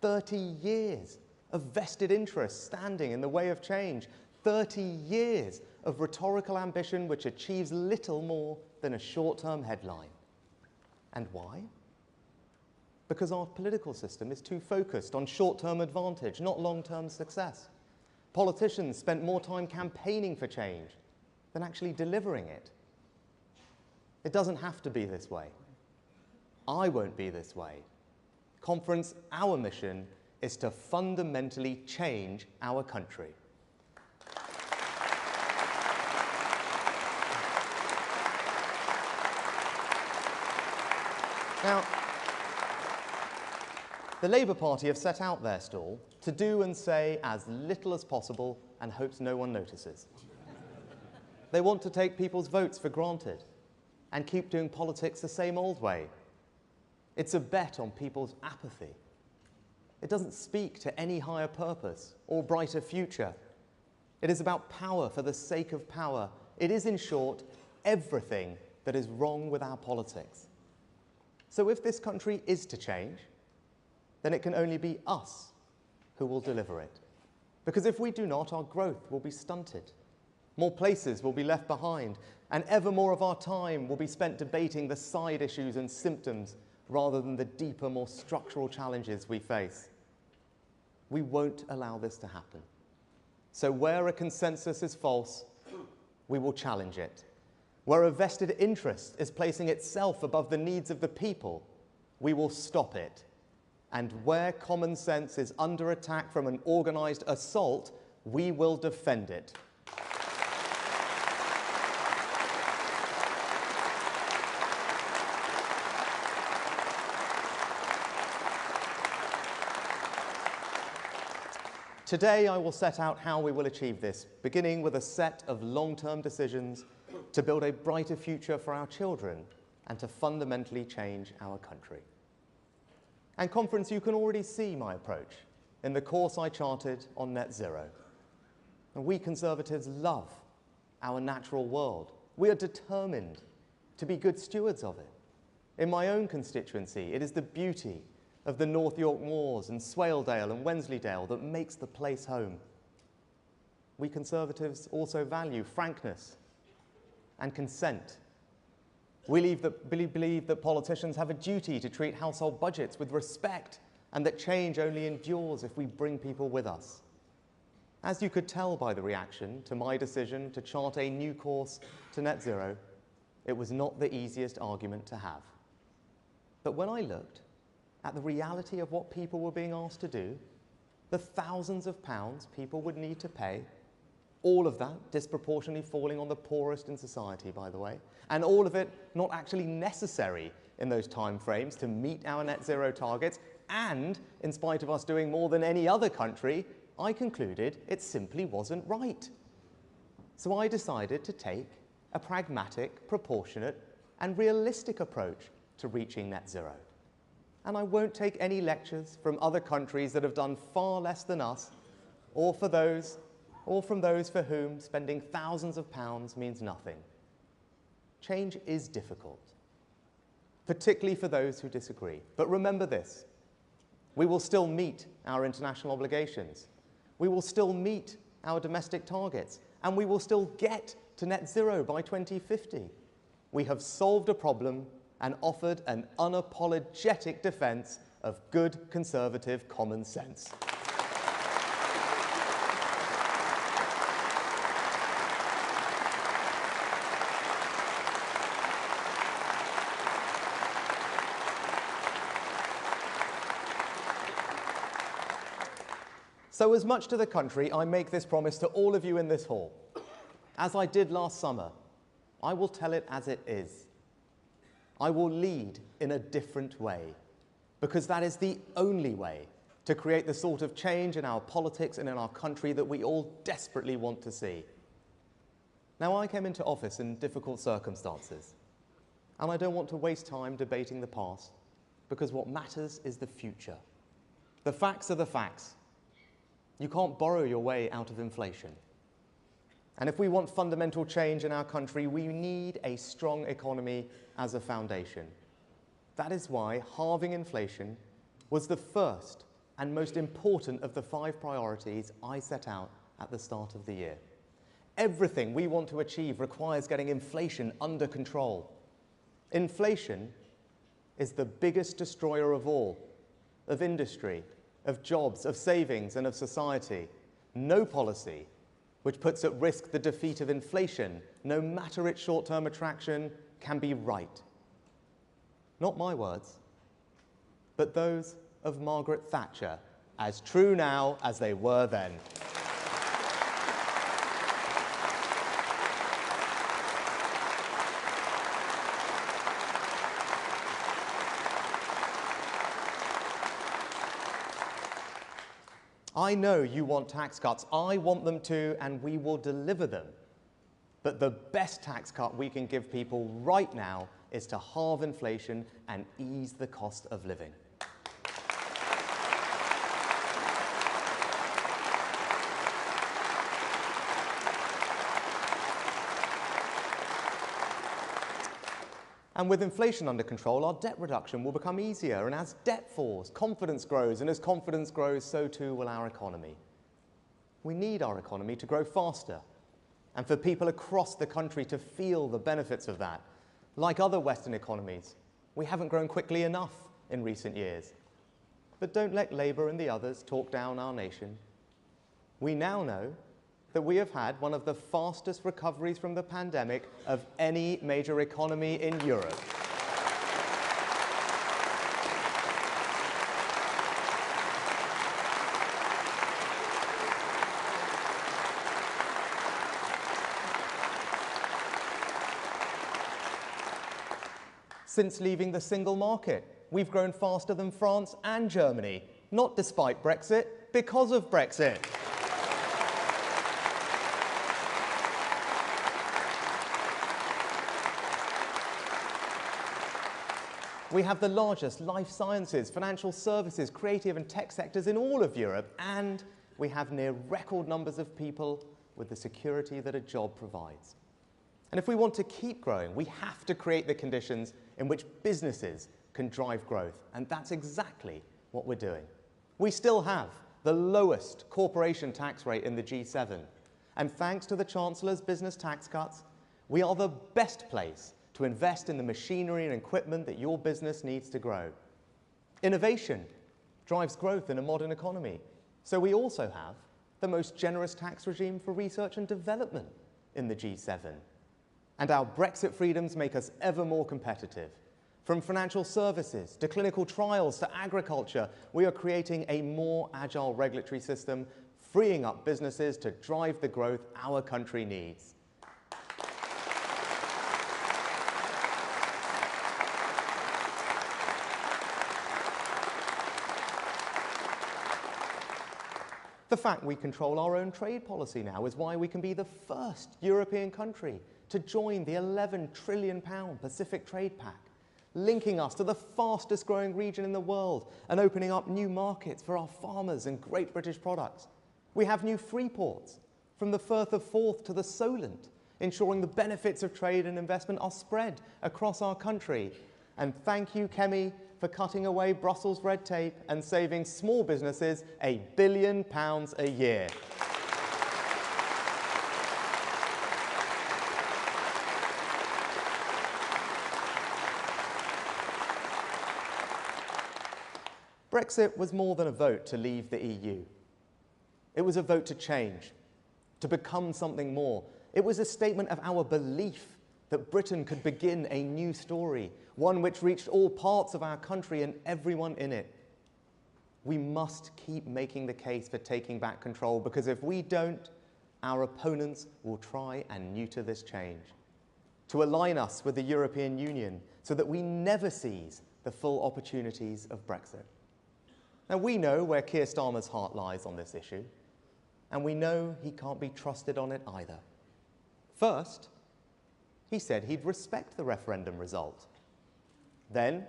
30 years of vested interests standing in the way of change. 30 years of rhetorical ambition which achieves little more than a short-term headline. And why? Because our political system is too focused on short-term advantage, not long-term success. Politicians spent more time campaigning for change than actually delivering it. It doesn't have to be this way. I won't be this way. Conference, our mission is to fundamentally change our country. Now, the Labour Party have set out their stall to do and say as little as possible and hopes no one notices. They want to take people's votes for granted and keep doing politics the same old way. It's a bet on people's apathy. It doesn't speak to any higher purpose or brighter future. It is about power for the sake of power. It is, in short, everything that is wrong with our politics. So if this country is to change, then it can only be us who will deliver it. Because if we do not, our growth will be stunted. More places will be left behind, and ever more of our time will be spent debating the side issues and symptoms rather than the deeper, more structural challenges we face. We won't allow this to happen. So where a consensus is false, we will challenge it. Where a vested interest is placing itself above the needs of the people, we will stop it. And where common sense is under attack from an organised assault, we will defend it. Today, I will set out how we will achieve this, beginning with a set of long-term decisions to build a brighter future for our children and to fundamentally change our country. And Conference, you can already see my approach in the course I charted on net zero. And we Conservatives love our natural world. We are determined to be good stewards of it. In my own constituency, it is the beauty of the North York Moors and Swaledale and Wensleydale that makes the place home. We Conservatives also value frankness and consent. We believe that politicians have a duty to treat household budgets with respect and that change only endures if we bring people with us. As you could tell by the reaction to my decision to chart a new course to net zero, it was not the easiest argument to have. But when I looked at the reality of what people were being asked to do, the thousands of pounds people would need to pay, all of that disproportionately falling on the poorest in society, by the way, and all of it not actually necessary in those time frames to meet our net zero targets, and in spite of us doing more than any other country, I concluded it simply wasn't right. So I decided to take a pragmatic, proportionate, and realistic approach to reaching net zero. And I won't take any lectures from other countries that have done far less than us, or from those for whom spending thousands of pounds means nothing. Change is difficult, particularly for those who disagree. But remember this, we will still meet our international obligations. We will still meet our domestic targets, and we will still get to net zero by 2050. We have solved a problem and offered an unapologetic defence of good conservative common sense. So as much to the country, I make this promise to all of you in this hall. As I did last summer, I will tell it as it is. I will lead in a different way, because that is the only way to create the sort of change in our politics and in our country that we all desperately want to see. Now, I came into office in difficult circumstances, and I don't want to waste time debating the past, because what matters is the future. The facts are the facts. You can't borrow your way out of inflation. And if we want fundamental change in our country, we need a strong economy as a foundation. That is why halving inflation was the first and most important of the 5 priorities I set out at the start of the year. Everything we want to achieve requires getting inflation under control. Inflation is the biggest destroyer of all, of industry, of jobs, of savings, and of society. No policy which puts at risk the defeat of inflation, no matter its short-term attraction, can be right. Not my words, but those of Margaret Thatcher, as true now as they were then. I know you want tax cuts. I want them too, and we will deliver them. But the best tax cut we can give people right now is to halve inflation and ease the cost of living. And with inflation under control, our debt reduction will become easier. And as debt falls, confidence grows. And as confidence grows, so too will our economy. We need our economy to grow faster and for people across the country to feel the benefits of that. Like other Western economies, we haven't grown quickly enough in recent years. But don't let Labour and the others talk down our nation. We now know that we have had one of the fastest recoveries from the pandemic of any major economy in Europe. Since leaving the single market, we've grown faster than France and Germany, not despite Brexit, because of Brexit. We have the largest life sciences, financial services, creative and tech sectors in all of Europe, and we have near record numbers of people with the security that a job provides. And if we want to keep growing, we have to create the conditions in which businesses can drive growth, and that's exactly what we're doing. We still have the lowest corporation tax rate in the G7. And thanks to the Chancellor's business tax cuts, we are the best place to invest in the machinery and equipment that your business needs to grow. Innovation drives growth in a modern economy. So we also have the most generous tax regime for research and development in the G7. And our Brexit freedoms make us ever more competitive. From financial services to clinical trials to agriculture, we are creating a more agile regulatory system, freeing up businesses to drive the growth our country needs. The fact we control our own trade policy now is why we can be the first European country to join the £11 trillion Pacific Trade Pact, linking us to the fastest growing region in the world and opening up new markets for our farmers and great British products. We have new free ports, from the Firth of Forth to the Solent, ensuring the benefits of trade and investment are spread across our country. And thank you, Kemi, for cutting away Brussels red tape and saving small businesses £1 billion a year. Brexit was more than a vote to leave the EU. It was a vote to change, to become something more. It was a statement of our belief that Britain could begin a new story, one which reached all parts of our country and everyone in it. We must keep making the case for taking back control, because if we don't, our opponents will try and neuter this change, to align us with the European Union so that we never seize the full opportunities of Brexit. Now, we know where Keir Starmer's heart lies on this issue, and we know he can't be trusted on it either. First, he said he'd respect the referendum result. Then,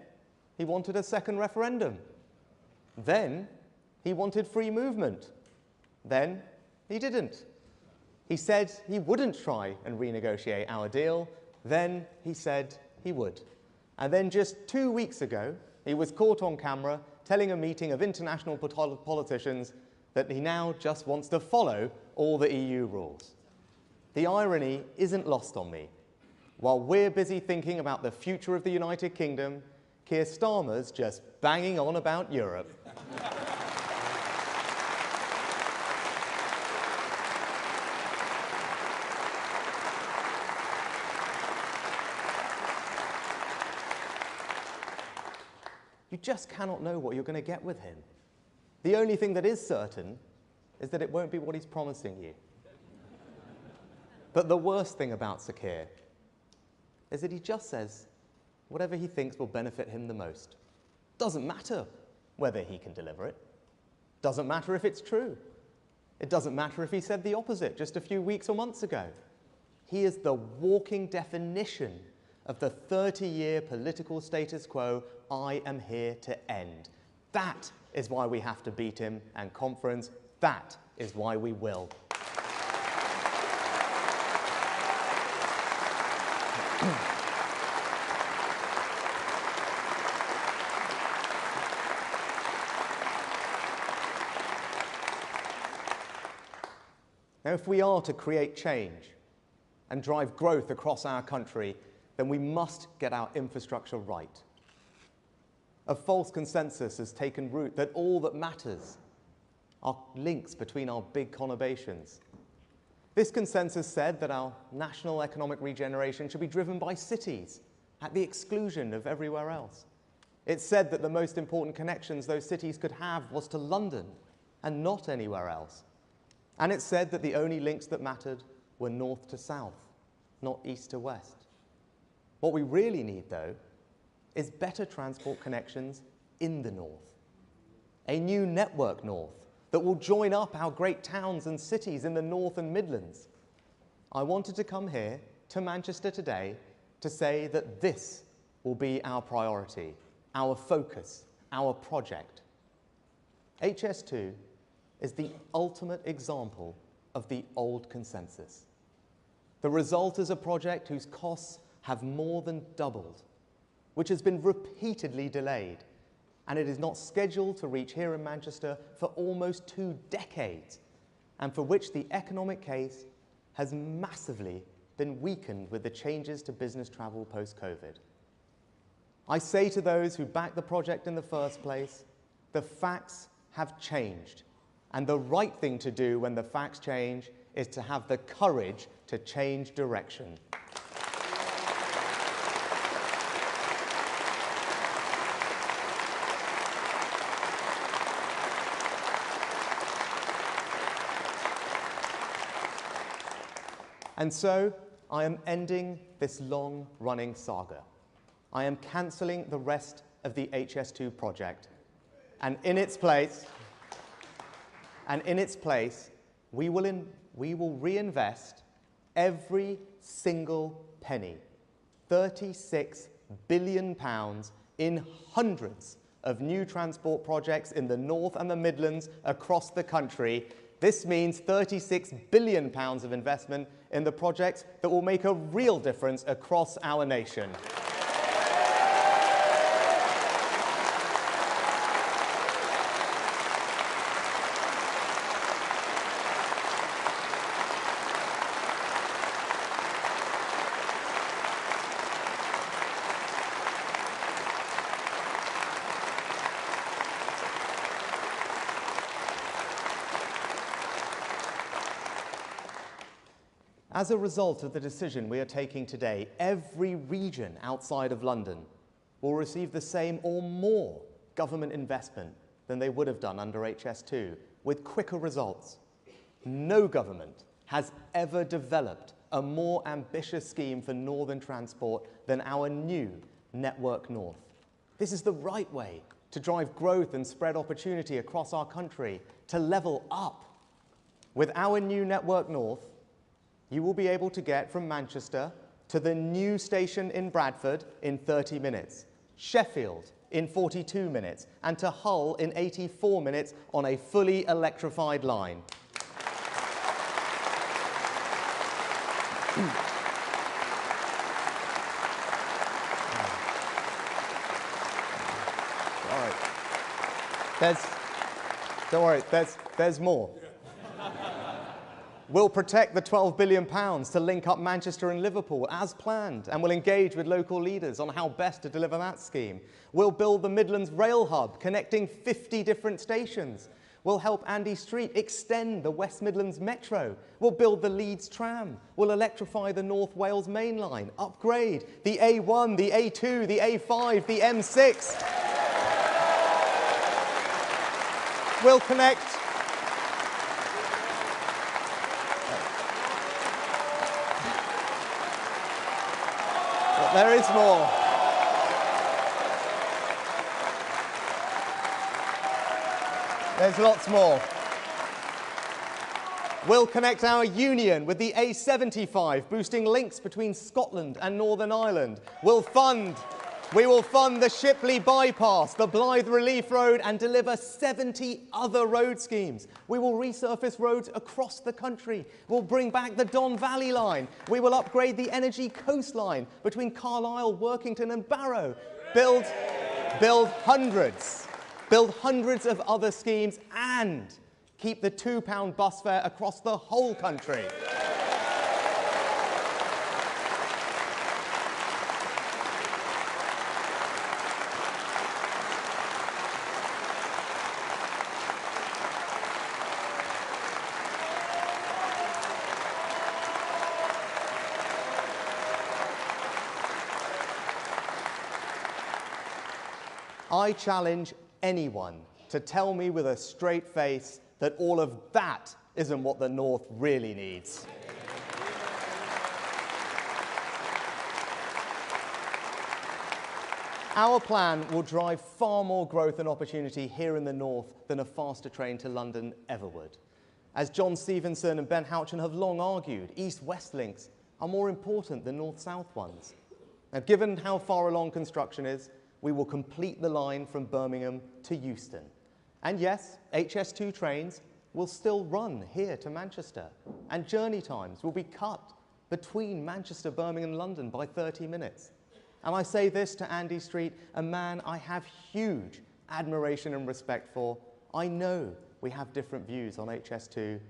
he wanted a second referendum. Then, he wanted free movement. Then, he didn't. He said he wouldn't try and renegotiate our deal. Then, he said he would. And then just 2 weeks ago, he was caught on camera telling a meeting of international politicians that he now just wants to follow all the EU rules. The irony isn't lost on me. While we're busy thinking about the future of the United Kingdom, Keir Starmer's just banging on about Europe. You just cannot know what you're going to get with him. The only thing that is certain is that it won't be what he's promising you. But the worst thing about Sir Keir is that he just says whatever he thinks will benefit him the most. Doesn't matter whether he can deliver it. Doesn't matter if it's true. It doesn't matter if he said the opposite just a few weeks or months ago. He is the walking definition of the 30-year political status quo I am here to end. That is why we have to beat him, and conference, that is why we will. Now, if we are to create change and drive growth across our country, then we must get our infrastructure right. A false consensus has taken root that all that matters are links between our big conurbations. This consensus said that our national economic regeneration should be driven by cities at the exclusion of everywhere else. It said that the most important connections those cities could have was to London and not anywhere else. And it said that the only links that mattered were north to south, not east to west. What we really need, though, is better transport connections in the north. A new network north that will join up our great towns and cities in the North and Midlands. I wanted to come here to Manchester today to say that this will be our priority, our focus, our project. HS2 is the ultimate example of the old consensus. The result is a project whose costs have more than doubled, which has been repeatedly delayed, and it is not scheduled to reach here in Manchester for almost 2 decades, and for which the economic case has massively been weakened with the changes to business travel post-COVID. I say to those who backed the project in the first place, the facts have changed, and the right thing to do when the facts change is to have the courage to change direction. And so, I am ending this long-running saga. I am cancelling the rest of the HS2 project. And in its place, we will reinvest every single penny, £36 billion, in hundreds of new transport projects in the North and the Midlands across the country. This means £36 billion of investment in the projects that will make a real difference across our nation. As a result of the decision we are taking today, every region outside of London will receive the same or more government investment than they would have done under HS2, with quicker results. No government has ever developed a more ambitious scheme for northern transport than our new Network North. This is the right way to drive growth and spread opportunity across our country, to level up. With our new Network North, you will be able to get from Manchester to the new station in Bradford in 30 minutes, Sheffield in 42 minutes, and to Hull in 84 minutes on a fully electrified line. All right. Don't worry, there's more. We'll protect the £12 billion to link up Manchester and Liverpool as planned, and we'll engage with local leaders on how best to deliver that scheme. We'll build the Midlands Rail Hub, connecting 50 different stations. We'll help Andy Street extend the West Midlands Metro. We'll build the Leeds Tram. We'll electrify the North Wales Main Line, upgrade the A1, the A2, the A5, the M6. We'll connect... There is more. There's lots more. We'll connect our union with the A75, boosting links between Scotland and Northern Ireland. We will fund the Shipley Bypass, the Blythe Relief Road, and deliver 70 other road schemes. We will resurface roads across the country. We'll bring back the Don Valley Line. We will upgrade the Energy Coastline between Carlisle, Workington and Barrow. Build hundreds of other schemes, and keep the £2 bus fare across the whole country. I challenge anyone to tell me with a straight face that all of that isn't what the North really needs. Our plan will drive far more growth and opportunity here in the North than a faster train to London ever would. As John Stevenson and Ben Houchen have long argued, East-West links are more important than North-South ones. Now, given how far along construction is, we will complete the line from Birmingham to Euston. And yes, HS2 trains will still run here to Manchester, and journey times will be cut between Manchester, Birmingham and London by 30 minutes. And I say this to Andy Street, a man I have huge admiration and respect for. I know we have different views on HS2,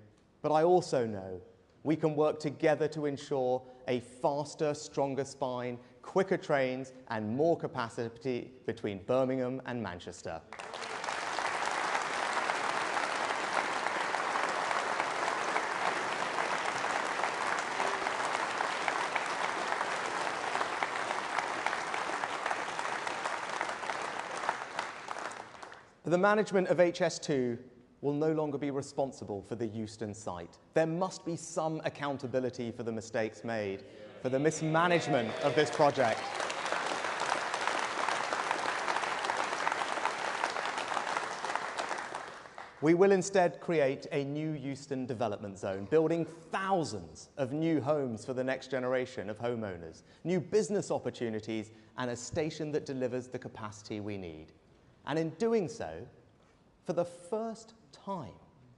but I also know we can work together to ensure a faster, stronger spine, quicker trains, and more capacity between Birmingham and Manchester. The management of HS2 will no longer be responsible for the Euston site. There must be some accountability for the mistakes made, for the mismanagement of this project. We will instead create a new Euston development zone, building thousands of new homes for the next generation of homeowners, new business opportunities, and a station that delivers the capacity we need. And in doing so, for the first time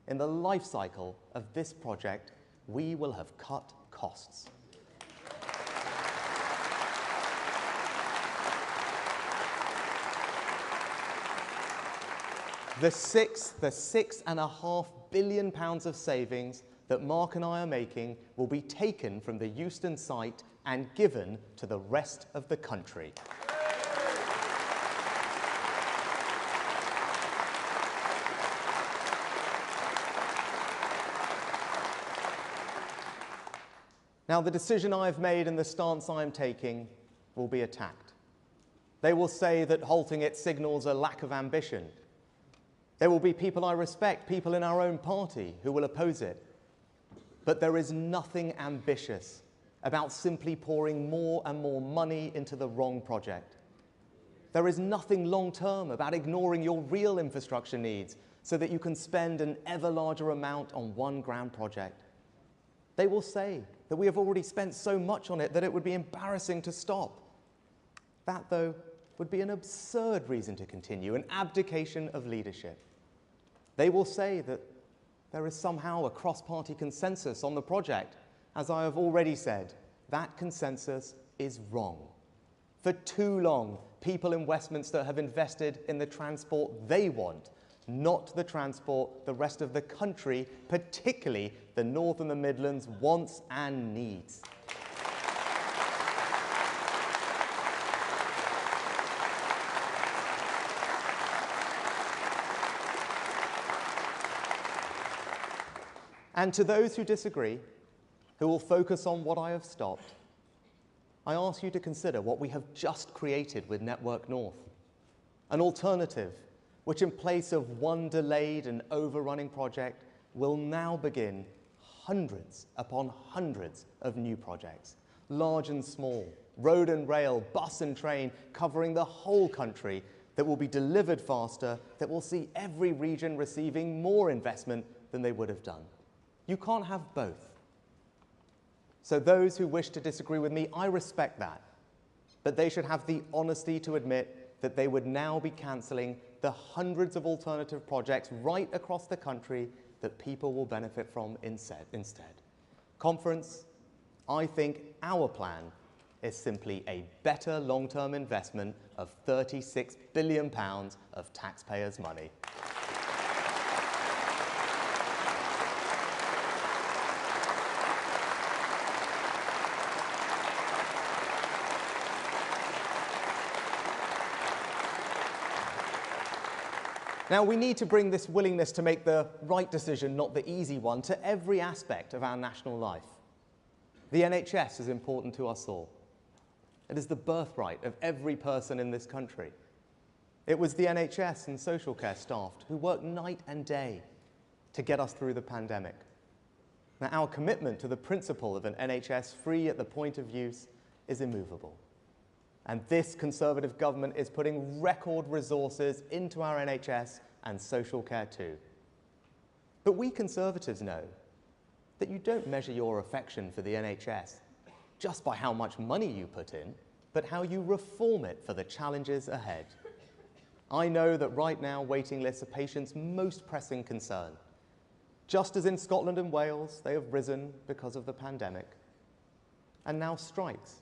in the life cycle of this project, we will have cut costs. The £6.5 billion of savings that Mark and I are making will be taken from the Euston site and given to the rest of the country. Now, the decision I have made and the stance I am taking will be attacked. They will say that halting it signals a lack of ambition. There will be people I respect, people in our own party, who will oppose it. But there is nothing ambitious about simply pouring more and more money into the wrong project. There is nothing long-term about ignoring your real infrastructure needs so that you can spend an ever larger amount on one grand project. They will say that we have already spent so much on it that it would be embarrassing to stop. That, though, would be an absurd reason to continue, an abdication of leadership. They will say that there is somehow a cross-party consensus on the project. As I have already said, that consensus is wrong. For too long, people in Westminster have invested in the transport they want, not the transport the rest of the country, particularly the North and the Midlands, wants and needs. And to those who disagree, who will focus on what I have stopped, I ask you to consider what we have just created with Network North, an alternative which, in place of one delayed and overrunning project, will now begin hundreds upon hundreds of new projects, large and small, road and rail, bus and train, covering the whole country, that will be delivered faster, that will see every region receiving more investment than they would have done. You can't have both. So those who wish to disagree with me, I respect that. But they should have the honesty to admit that they would now be cancelling the hundreds of alternative projects right across the country that people will benefit from instead. Conference, I think our plan is simply a better long-term investment of £36 billion of taxpayers' money. Now, we need to bring this willingness to make the right decision, not the easy one, to every aspect of our national life. The NHS is important to us all. It is the birthright of every person in this country. It was the NHS and social care staff who worked night and day to get us through the pandemic. Now, our commitment to the principle of an NHS free at the point of use is immovable. And this Conservative government is putting record resources into our NHS and social care too. But we Conservatives know that you don't measure your affection for the NHS just by how much money you put in, but how you reform it for the challenges ahead. I know that right now waiting lists are patients' most pressing concern. Just as in Scotland and Wales, they have risen because of the pandemic. And now strikes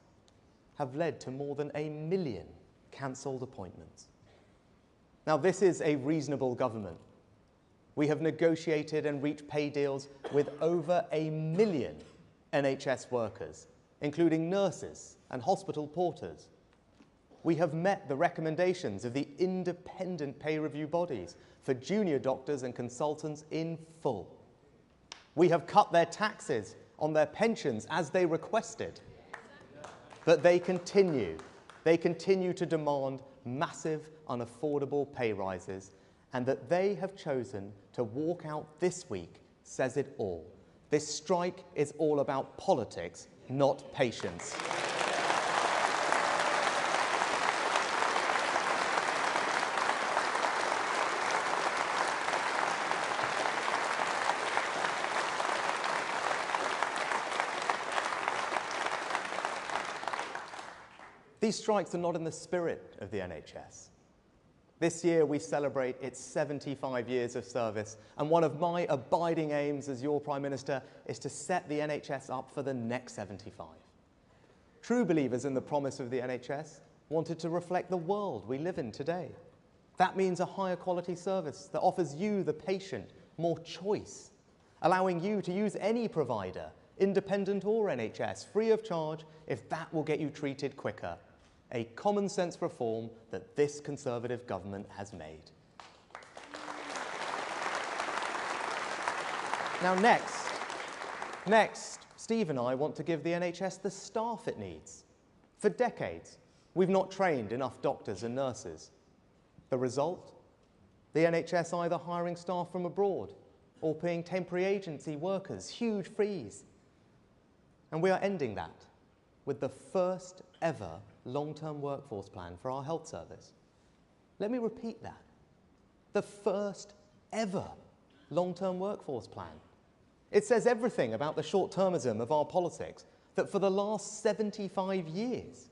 have led to more than 1 million cancelled appointments. Now, this is a reasonable government. We have negotiated and reached pay deals with over 1 million NHS workers, including nurses and hospital porters. We have met the recommendations of the independent pay review bodies for junior doctors and consultants in full. We have cut their taxes on their pensions as they requested. But they continue to demand massive, unaffordable pay rises, and that they have chosen to walk out this week says it all. This strike is all about politics, not patience. These strikes are not in the spirit of the NHS. This year we celebrate its 75 years of service, and one of my abiding aims as your Prime Minister is to set the NHS up for the next 75. True believers in the promise of the NHS wanted to reflect the world we live in today. That means a higher quality service that offers you, the patient, more choice, allowing you to use any provider, independent or NHS, free of charge if that will get you treated quicker. A common sense reform that this Conservative government has made. Now next, Steve and I want to give the NHS the staff it needs. For decades, we've not trained enough doctors and nurses. The result? The NHS either hiring staff from abroad or paying temporary agency workers huge fees. And we are ending that with the first ever long-term workforce plan for our health service. Let me repeat that. The first ever long-term workforce plan. It says everything about the short-termism of our politics, that for the last 75 years,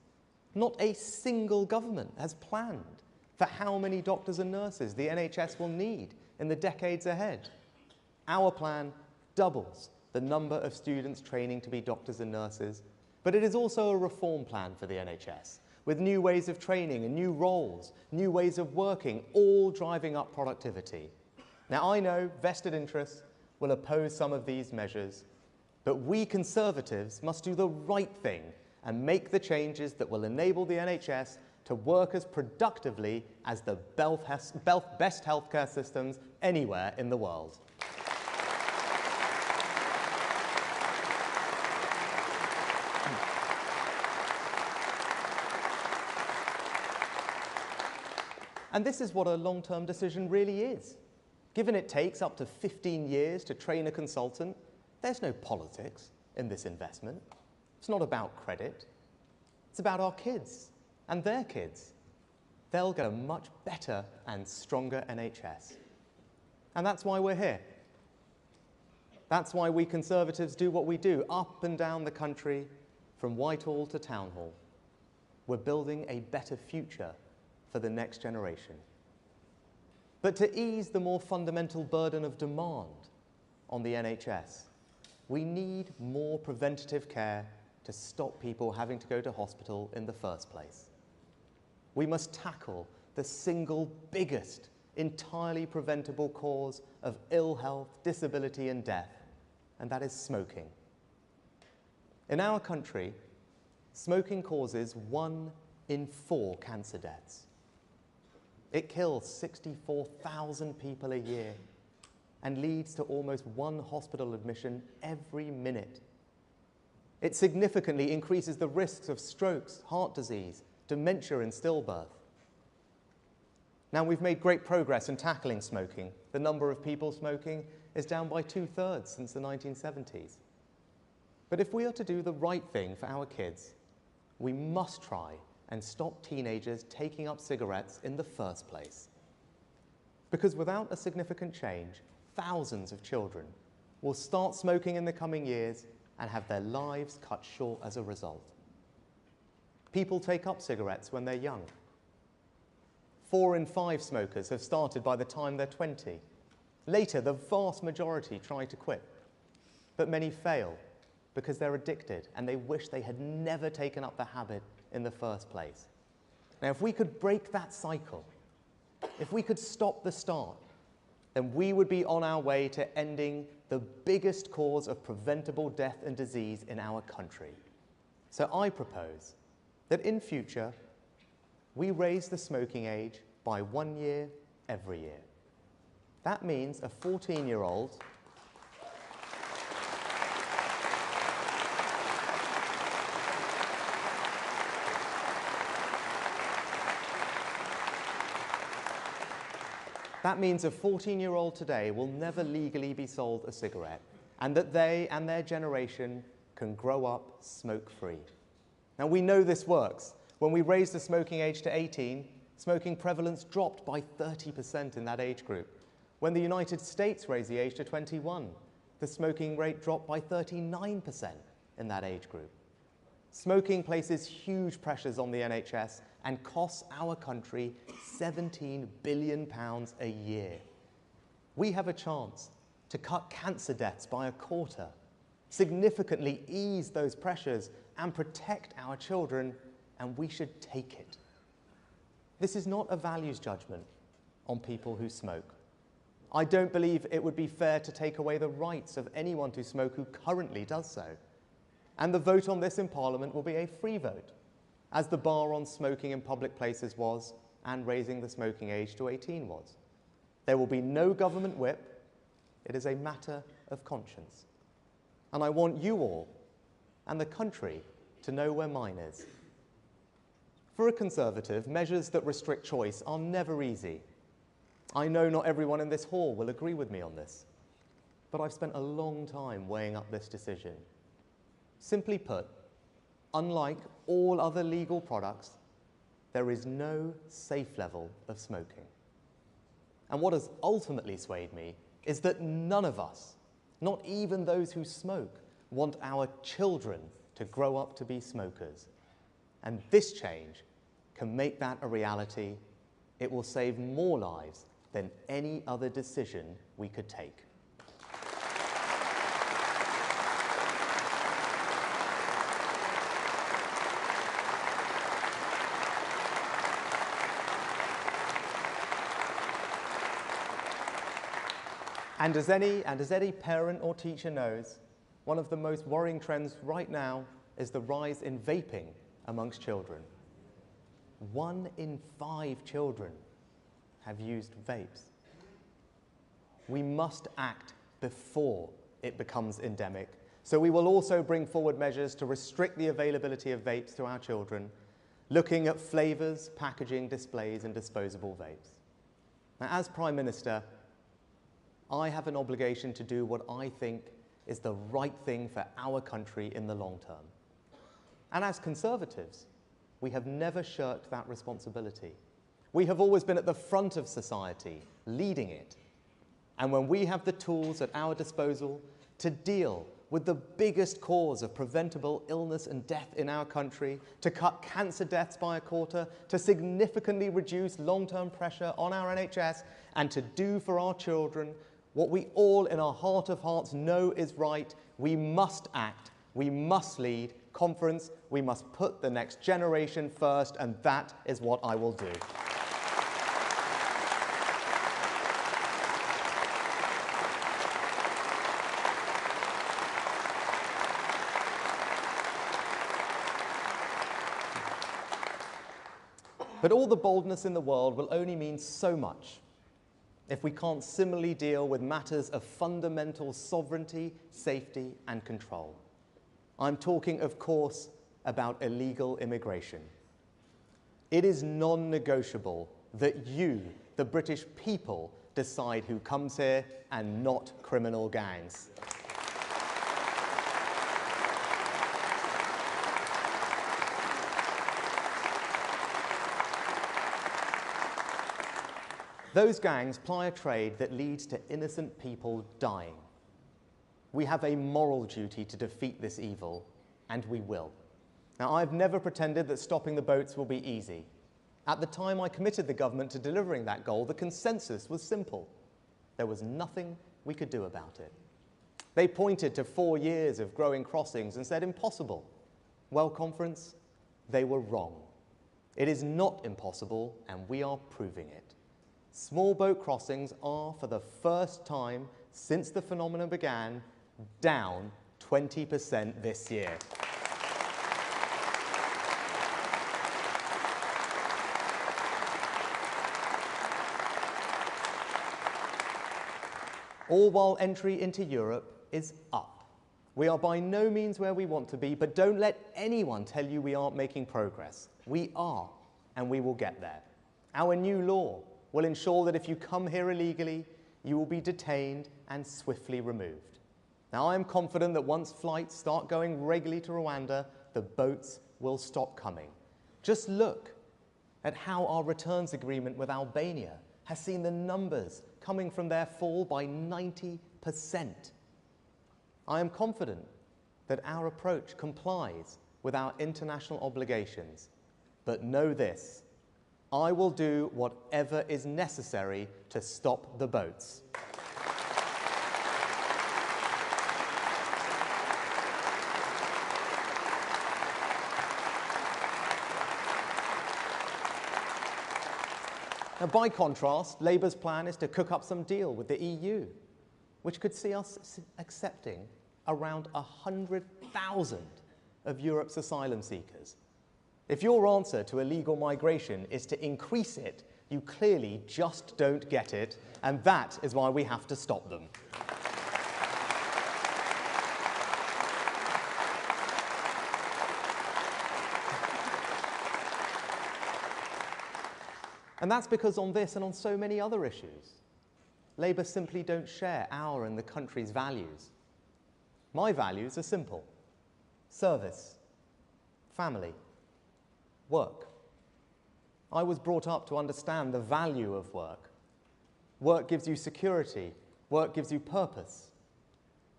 not a single government has planned for how many doctors and nurses the NHS will need in the decades ahead. Our plan doubles the number of students training to be doctors and nurses, but it is also a reform plan for the NHS, with new ways of training and new roles, new ways of working, all driving up productivity. Now, I know vested interests will oppose some of these measures, but we Conservatives must do the right thing and make the changes that will enable the NHS to work as productively as the best healthcare systems anywhere in the world. And this is what a long-term decision really is. Given it takes up to 15 years to train a consultant, there's no politics in this investment. It's not about credit. It's about our kids and their kids. They'll get a much better and stronger NHS. And that's why we're here. That's why we Conservatives do what we do, up and down the country, from Whitehall to Town Hall. We're building a better future for the next generation. But to ease the more fundamental burden of demand on the NHS, we need more preventative care to stop people having to go to hospital in the first place. We must tackle the single biggest, entirely preventable cause of ill health, disability and death, and that is smoking. In our country, smoking causes 1 in 4 cancer deaths. It kills 64,000 people a year and leads to almost 1 hospital admission every minute. It significantly increases the risks of strokes, heart disease, dementia and stillbirth. Now, we've made great progress in tackling smoking. The number of people smoking is down by 2/3 since the 1970s. But if we are to do the right thing for our kids, we must try and stop teenagers taking up cigarettes in the first place. Because without a significant change, thousands of children will start smoking in the coming years and have their lives cut short as a result. People take up cigarettes when they're young. 4 in 5 smokers have started by the time they're 20. Later, the vast majority try to quit, but many fail because they're addicted and they wish they had never taken up the habit in the first place. Now, if we could break that cycle, if we could stop the start, then we would be on our way to ending the biggest cause of preventable death and disease in our country. So I propose that in future, we raise the smoking age by 1 year every year. That means a 14-year-old That means a 14-year-old today will never legally be sold a cigarette, and that they and their generation can grow up smoke-free. Now, we know this works. When we raised the smoking age to 18, smoking prevalence dropped by 30% in that age group. When the United States raised the age to 21, the smoking rate dropped by 39% in that age group. Smoking places huge pressures on the NHS and costs our country £17 billion a year. We have a chance to cut cancer deaths by a quarter, significantly ease those pressures and protect our children, and we should take it. This is not a values judgment on people who smoke. I don't believe it would be fair to take away the rights of anyone to smoke who currently does so. And the vote on this in Parliament will be a free vote, as the bar on smoking in public places was, and raising the smoking age to 18 was. There will be no government whip. It is a matter of conscience. And I want you all, and the country, to know where mine is. For a Conservative, measures that restrict choice are never easy. I know not everyone in this hall will agree with me on this, but I've spent a long time weighing up this decision. Simply put, unlike all other legal products, there is no safe level of smoking. And what has ultimately swayed me is that none of us, not even those who smoke, want our children to grow up to be smokers. And this change can make that a reality. It will save more lives than any other decision we could take. And as any parent or teacher knows, one of the most worrying trends right now is the rise in vaping amongst children. 1 in 5 children have used vapes. We must act before it becomes endemic. So we will also bring forward measures to restrict the availability of vapes to our children, looking at flavours, packaging, displays, and disposable vapes. Now, as Prime Minister, I have an obligation to do what I think is the right thing for our country in the long term. And as Conservatives, we have never shirked that responsibility. We have always been at the front of society, leading it. And when we have the tools at our disposal to deal with the biggest cause of preventable illness and death in our country, to cut cancer deaths by a quarter, to significantly reduce long-term pressure on our NHS, and to do for our children what we all in our heart of hearts know is right, we must act, we must lead. Conference, we must put the next generation first, and that is what I will do. But all the boldness in the world will only mean so much if we can't similarly deal with matters of fundamental sovereignty, safety, and control. I'm talking, of course, about illegal immigration. It is non-negotiable that you, the British people, decide who comes here and not criminal gangs. Those gangs ply a trade that leads to innocent people dying. We have a moral duty to defeat this evil, and we will. Now, I've never pretended that stopping the boats will be easy. At the time I committed the government to delivering that goal, the consensus was simple. There was nothing we could do about it. They pointed to 4 years of growing crossings and said impossible. Well, Conference, they were wrong. It is not impossible, and we are proving it. Small boat crossings are, for the first time since the phenomenon began, down 20% this year. All while entry into Europe is up. We are by no means where we want to be, but don't let anyone tell you we aren't making progress. We are, and we will get there. Our new law will ensure that if you come here illegally, you will be detained and swiftly removed. Now, I am confident that once flights start going regularly to Rwanda, the boats will stop coming. Just look at how our returns agreement with Albania has seen the numbers coming from there fall by 90%. I am confident that our approach complies with our international obligations. But know this, I will do whatever is necessary to stop the boats. Now, by contrast, Labour's plan is to cook up some deal with the EU, which could see us accepting around 100,000 of Europe's asylum seekers. If your answer to illegal migration is to increase it, you clearly just don't get it, and that is why we have to stop them. And that's because on this and on so many other issues, Labour simply don't share our and the country's values. My values are simple: service, family, work. I was brought up to understand the value of work. Work gives you security. Work gives you purpose.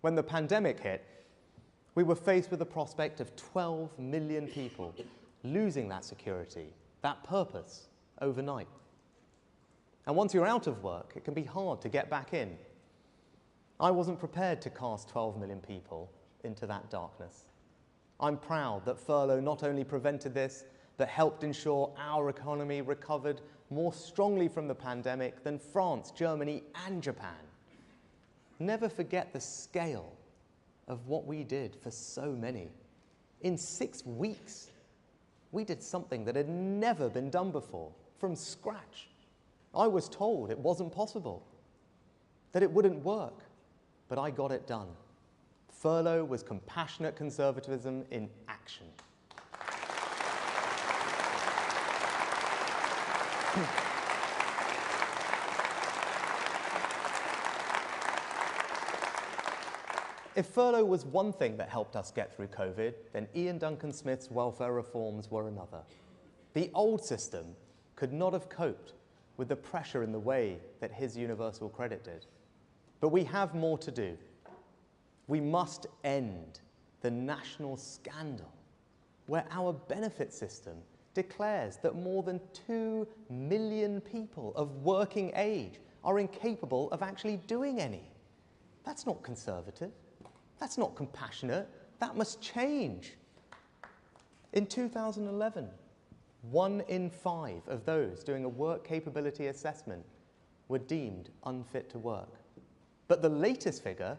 When the pandemic hit, we were faced with the prospect of 12 million people losing that security, that purpose, overnight. And once you're out of work, it can be hard to get back in. I wasn't prepared to cast 12 million people into that darkness. I'm proud that furlough not only prevented this, but helped ensure our economy recovered more strongly from the pandemic than France, Germany, and Japan. Never forget the scale of what we did for so many. In 6 weeks, we did something that had never been done before, from scratch. I was told it wasn't possible, that it wouldn't work, but I got it done. Furlough was compassionate conservatism in action. If furlough was one thing that helped us get through COVID, then Ian Duncan Smith's welfare reforms were another. The old system could not have coped with the pressure in the way that his universal credit did. But we have more to do. We must end the national scandal where our benefit system declares that more than 2 million people of working age are incapable of actually doing any. That's not conservative. That's not compassionate. That must change. In 2011, 1 in 5 of those doing a work capability assessment were deemed unfit to work. But the latest figure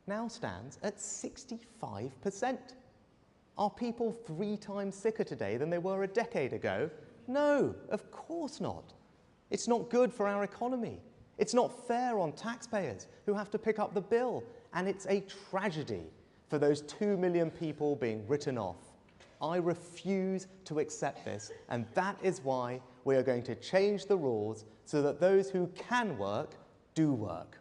now stands at 65%. Are people 3 times sicker today than they were a decade ago? No, of course not. It's not good for our economy. It's not fair on taxpayers who have to pick up the bill. And it's a tragedy for those 2 million people being written off. I refuse to accept this, and that is why we are going to change the rules so that those who can work do work.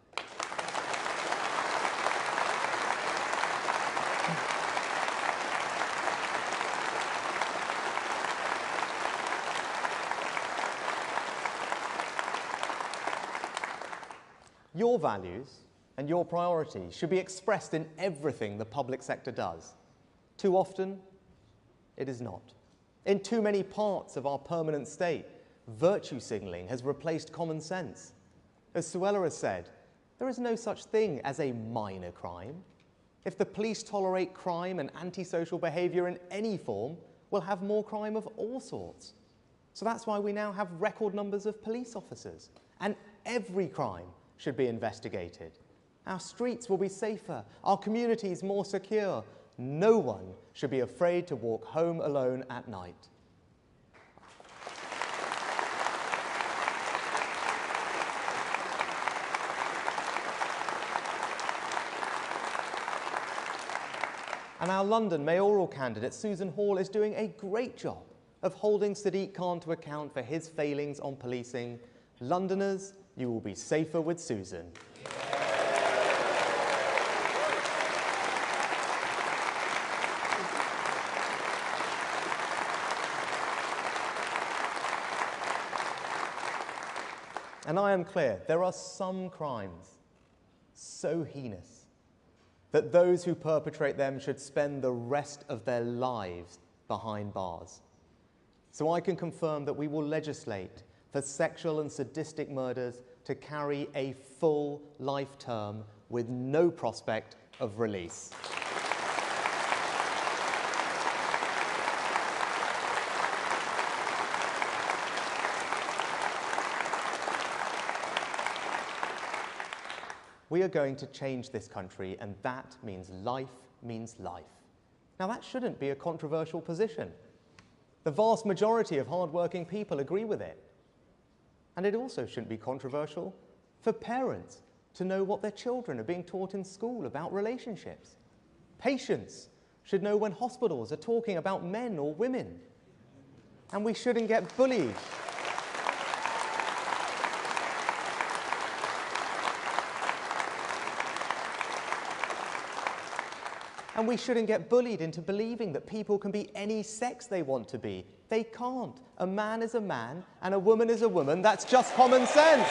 Your values and your priorities should be expressed in everything the public sector does. Too often, it is not. In too many parts of our permanent state, virtue signalling has replaced common sense. As Suella has said, there is no such thing as a minor crime. If the police tolerate crime and antisocial behaviour in any form, we'll have more crime of all sorts. So that's why we now have record numbers of police officers and every crime should be investigated. Our streets will be safer, our communities more secure. No one should be afraid to walk home alone at night. And our London mayoral candidate, Susan Hall, is doing a great job of holding Sadiq Khan to account for his failings on policing. Londoners, you will be safer with Susan. And I am clear, there are some crimes so heinous that those who perpetrate them should spend the rest of their lives behind bars. So I can confirm that we will legislate for sexual and sadistic murders to carry a full life term with no prospect of release. We are going to change this country, and that means life means life. Now, that shouldn't be a controversial position. The vast majority of hard-working people agree with it. And it also shouldn't be controversial for parents to know what their children are being taught in school about relationships. Patients should know when hospitals are talking about men or women. And we shouldn't get bullied. And we shouldn't get bullied into believing that people can be any sex they want to be. They can't. A man is a man and a woman is a woman. That's just common sense.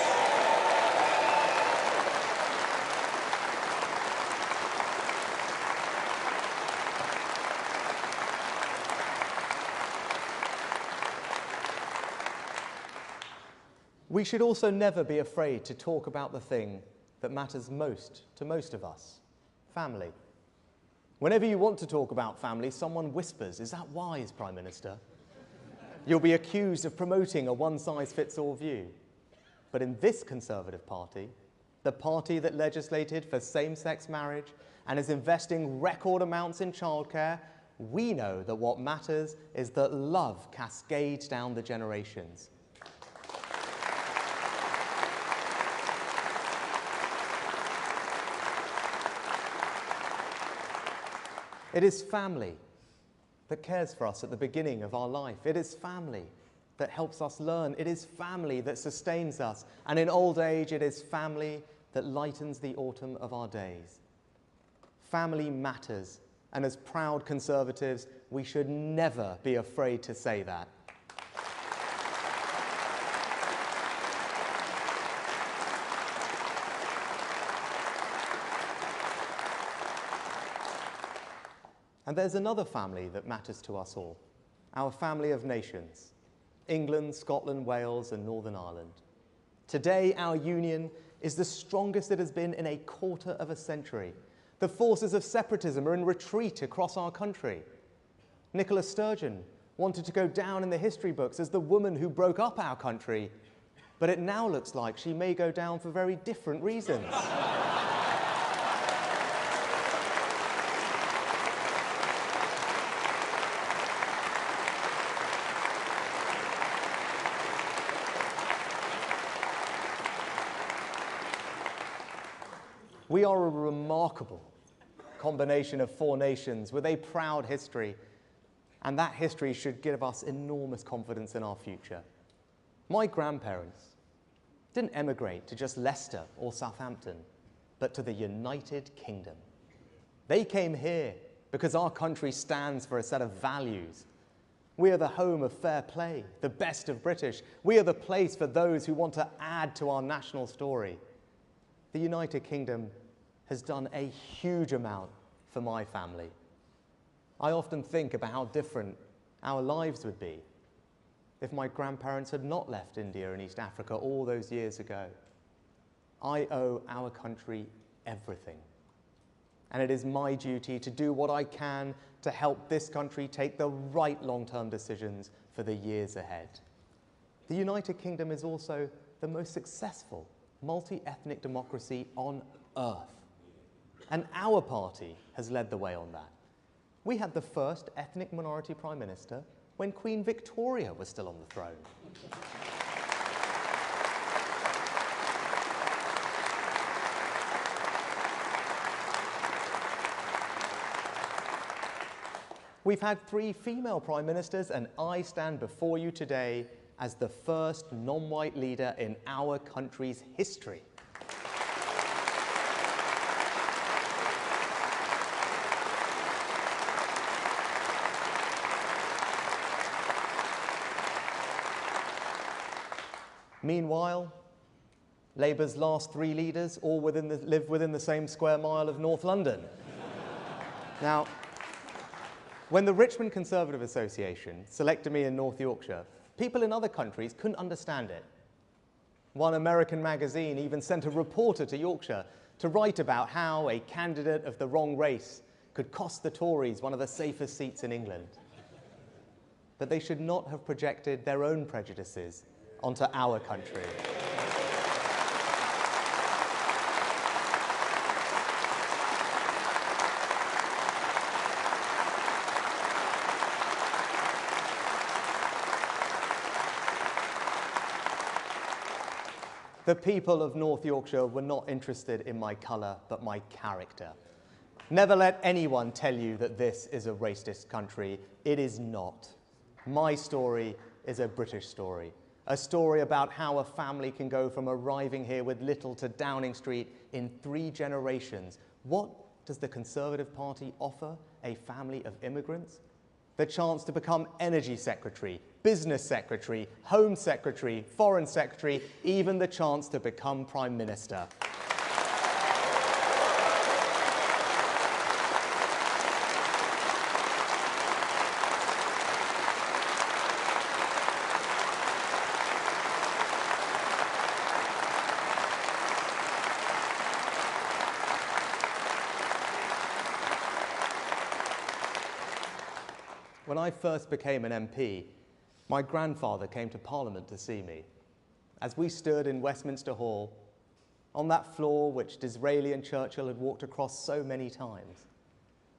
We should also never be afraid to talk about the thing that matters most to most of us, family. Whenever you want to talk about family, someone whispers, "Is that wise, Prime Minister?" You'll be accused of promoting a one-size-fits-all view. But in this Conservative Party, the party that legislated for same-sex marriage and is investing record amounts in childcare, we know that what matters is that love cascades down the generations. It is family that cares for us at the beginning of our life. It is family that helps us learn. It is family that sustains us. And in old age, it is family that lightens the autumn of our days. Family matters. And as proud Conservatives, we should never be afraid to say that. And there's another family that matters to us all, our family of nations, England, Scotland, Wales, and Northern Ireland. Today, our union is the strongest it has been in a quarter of a century. The forces of separatism are in retreat across our country. Nicola Sturgeon wanted to go down in the history books as the woman who broke up our country, but it now looks like she may go down for very different reasons. We are a remarkable combination of four nations with a proud history, and that history should give us enormous confidence in our future. My grandparents didn't emigrate to just Leicester or Southampton, but to the United Kingdom. They came here because our country stands for a set of values. We are the home of fair play, the best of British. We are the place for those who want to add to our national story. The United Kingdom has done a huge amount for my family. I often think about how different our lives would be if my grandparents had not left India and East Africa all those years ago. I owe our country everything. And it is my duty to do what I can to help this country take the right long-term decisions for the years ahead. The United Kingdom is also the most successful multi-ethnic democracy on earth. And our party has led the way on that. We had the first ethnic minority prime minister when Queen Victoria was still on the throne. We've had 3 female prime ministers, and I stand before you today as the first non-white leader in our country's history. Meanwhile, Labour's last 3 leaders all live within the same square mile of North London. Now, when the Richmond Conservative Association selected me in North Yorkshire, people in other countries couldn't understand it. One American magazine even sent a reporter to Yorkshire to write about how a candidate of the wrong race could cost the Tories one of the safest seats in England. But they should not have projected their own prejudices onto our country. The people of North Yorkshire were not interested in my colour, but my character. Never let anyone tell you that this is a racist country. It is not. My story is a British story. A story about how a family can go from arriving here with little to Downing Street in 3 generations. What does the Conservative Party offer a family of immigrants? The chance to become Energy Secretary, Business Secretary, Home Secretary, Foreign Secretary, even the chance to become Prime Minister. When I first became an MP, my grandfather came to Parliament to see me. As we stood in Westminster Hall, on that floor which Disraeli and Churchill had walked across so many times,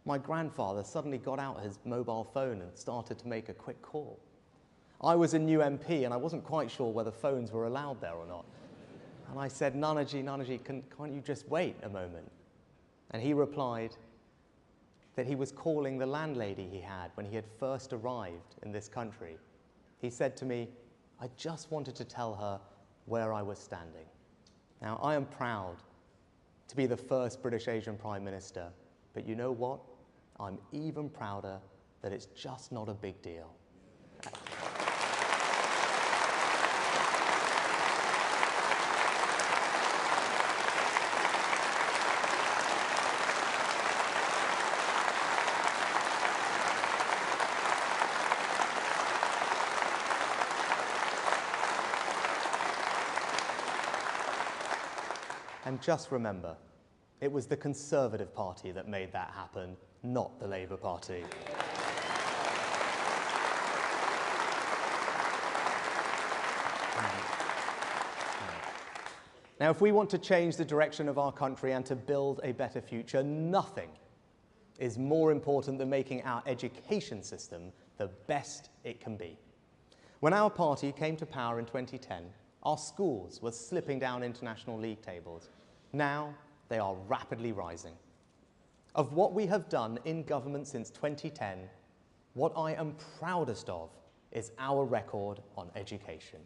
my grandfather suddenly got out his mobile phone and started to make a quick call. I was a new MP and I wasn't quite sure whether phones were allowed there or not. And I said, Nanaji, can't you just wait a moment? And he replied that he was calling the landlady he had when he had first arrived in this country. He said to me, I just wanted to tell her where I was standing. Now, I am proud to be the first British Asian Prime Minister, but you know what? I'm even prouder that it's just not a big deal. And just remember, it was the Conservative Party that made that happen, not the Labour Party. Now, if we want to change the direction of our country and to build a better future, nothing is more important than making our education system the best it can be. When our party came to power in 2010, our schools were slipping down international league tables. Now, they are rapidly rising. Of what we have done in government since 2010, what I am proudest of is our record on education.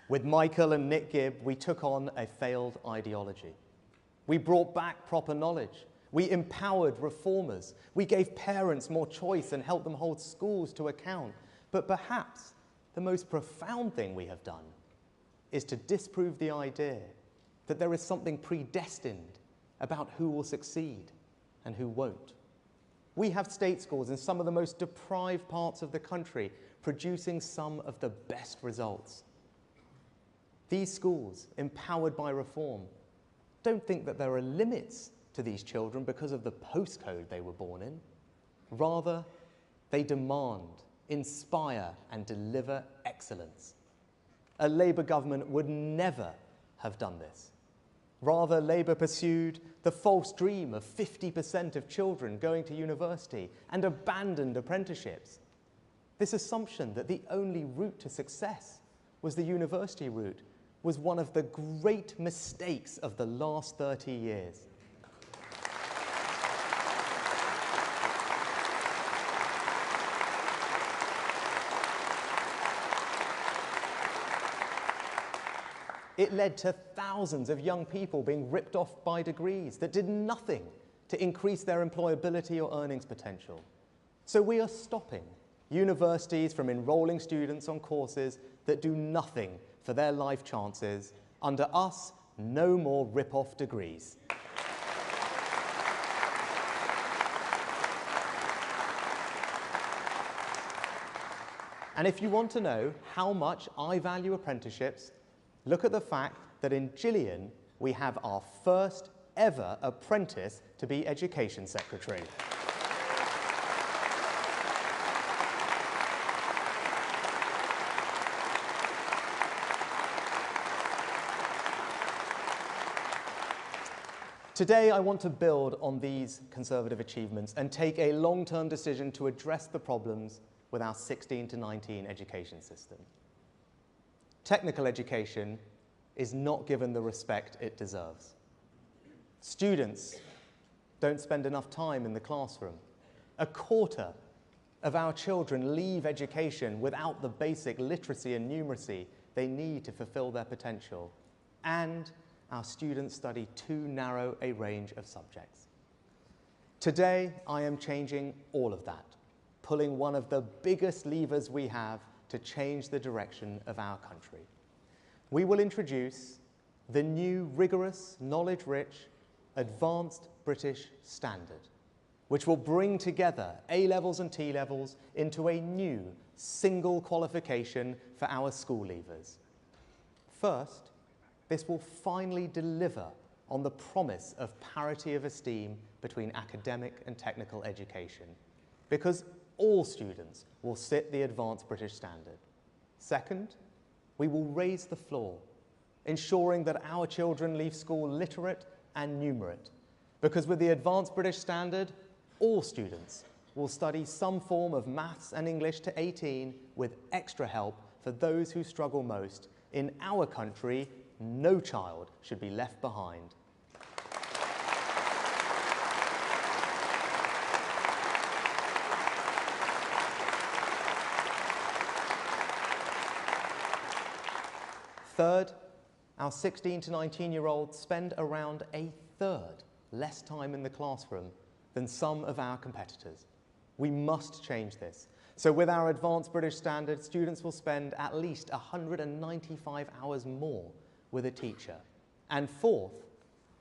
With Michael and Nick Gibb, we took on a failed ideology. We brought back proper knowledge. We empowered reformers. We gave parents more choice and helped them hold schools to account. But perhaps the most profound thing we have done is to disprove the idea that there is something predestined about who will succeed and who won't. We have state schools in some of the most deprived parts of the country producing some of the best results. These schools, empowered by reform, don't think that there are limits to these children because of the postcode they were born in. Rather, they demand, inspire, and deliver excellence. A Labour government would never have done this. Rather, Labour pursued the false dream of 50% of children going to university and abandoned apprenticeships. This assumption that the only route to success was the university route was one of the great mistakes of the last 30 years. It led to thousands of young people being ripped off by degrees that did nothing to increase their employability or earnings potential. So we are stopping universities from enrolling students on courses that do nothing for their life chances. Under us, no more rip-off degrees. And if you want to know how much I value apprenticeships, look at the fact that in Gillian, we have our first ever apprentice to be Education Secretary. Today, I want to build on these Conservative achievements and take a long-term decision to address the problems with our 16 to 19 education system. Technical education is not given the respect it deserves. Students don't spend enough time in the classroom. A quarter of our children leave education without the basic literacy and numeracy they need to fulfill their potential. And our students study too narrow a range of subjects. Today, I am changing all of that, pulling one of the biggest levers we have to change the direction of our country. We will introduce the new rigorous, knowledge-rich, advanced British standard, which will bring together A-levels and T-levels into a new single qualification for our school leavers. First, this will finally deliver on the promise of parity of esteem between academic and technical education, because all students will sit the advanced British standard. Second, we will raise the floor, ensuring that our children leave school literate and numerate, because with the advanced British standard, all students will study some form of maths and English to 18 with extra help for those who struggle most. In our country, no child should be left behind. Third, our 16 to 19-year-olds spend around a third less time in the classroom than some of our competitors. We must change this. So with our advanced British standard, students will spend at least 195 hours more with a teacher. And fourth,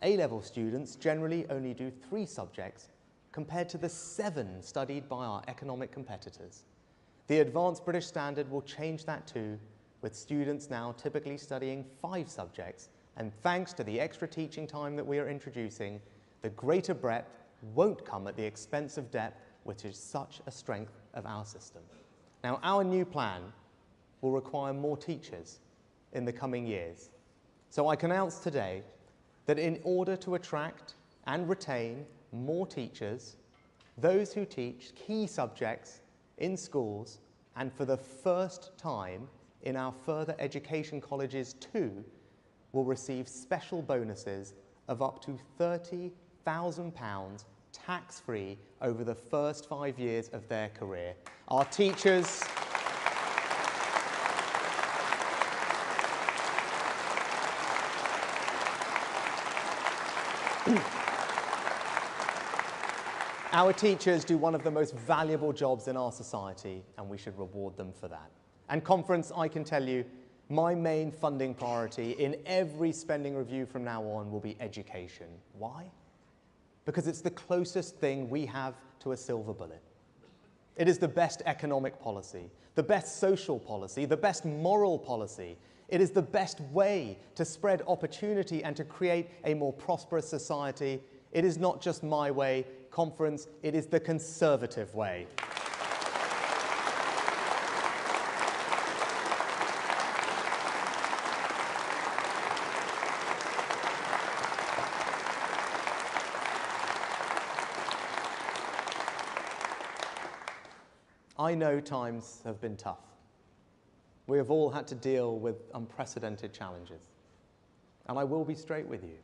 A-level students generally only do 3 subjects compared to the 7 studied by our economic competitors. The advanced British standard will change that too, with students now typically studying 5 subjects, and thanks to the extra teaching time that we are introducing, the greater breadth won't come at the expense of depth, which is such a strength of our system. Now, our new plan will require more teachers in the coming years. So I can announce today that in order to attract and retain more teachers, those who teach key subjects in schools and for the first time in our further education colleges too, will receive special bonuses of up to £30,000 tax-free over the first 5 years of their career. Our teachers Our teachers do one of the most valuable jobs in our society, and we should reward them for that. And conference, I can tell you, my main funding priority in every spending review from now on will be education. Why? Because it's the closest thing we have to a silver bullet. It is the best economic policy, the best social policy, the best moral policy. It is the best way to spread opportunity and to create a more prosperous society. It is not just my way, conference, it is the Conservative way. I know times have been tough. We have all had to deal with unprecedented challenges. And I will be straight with you.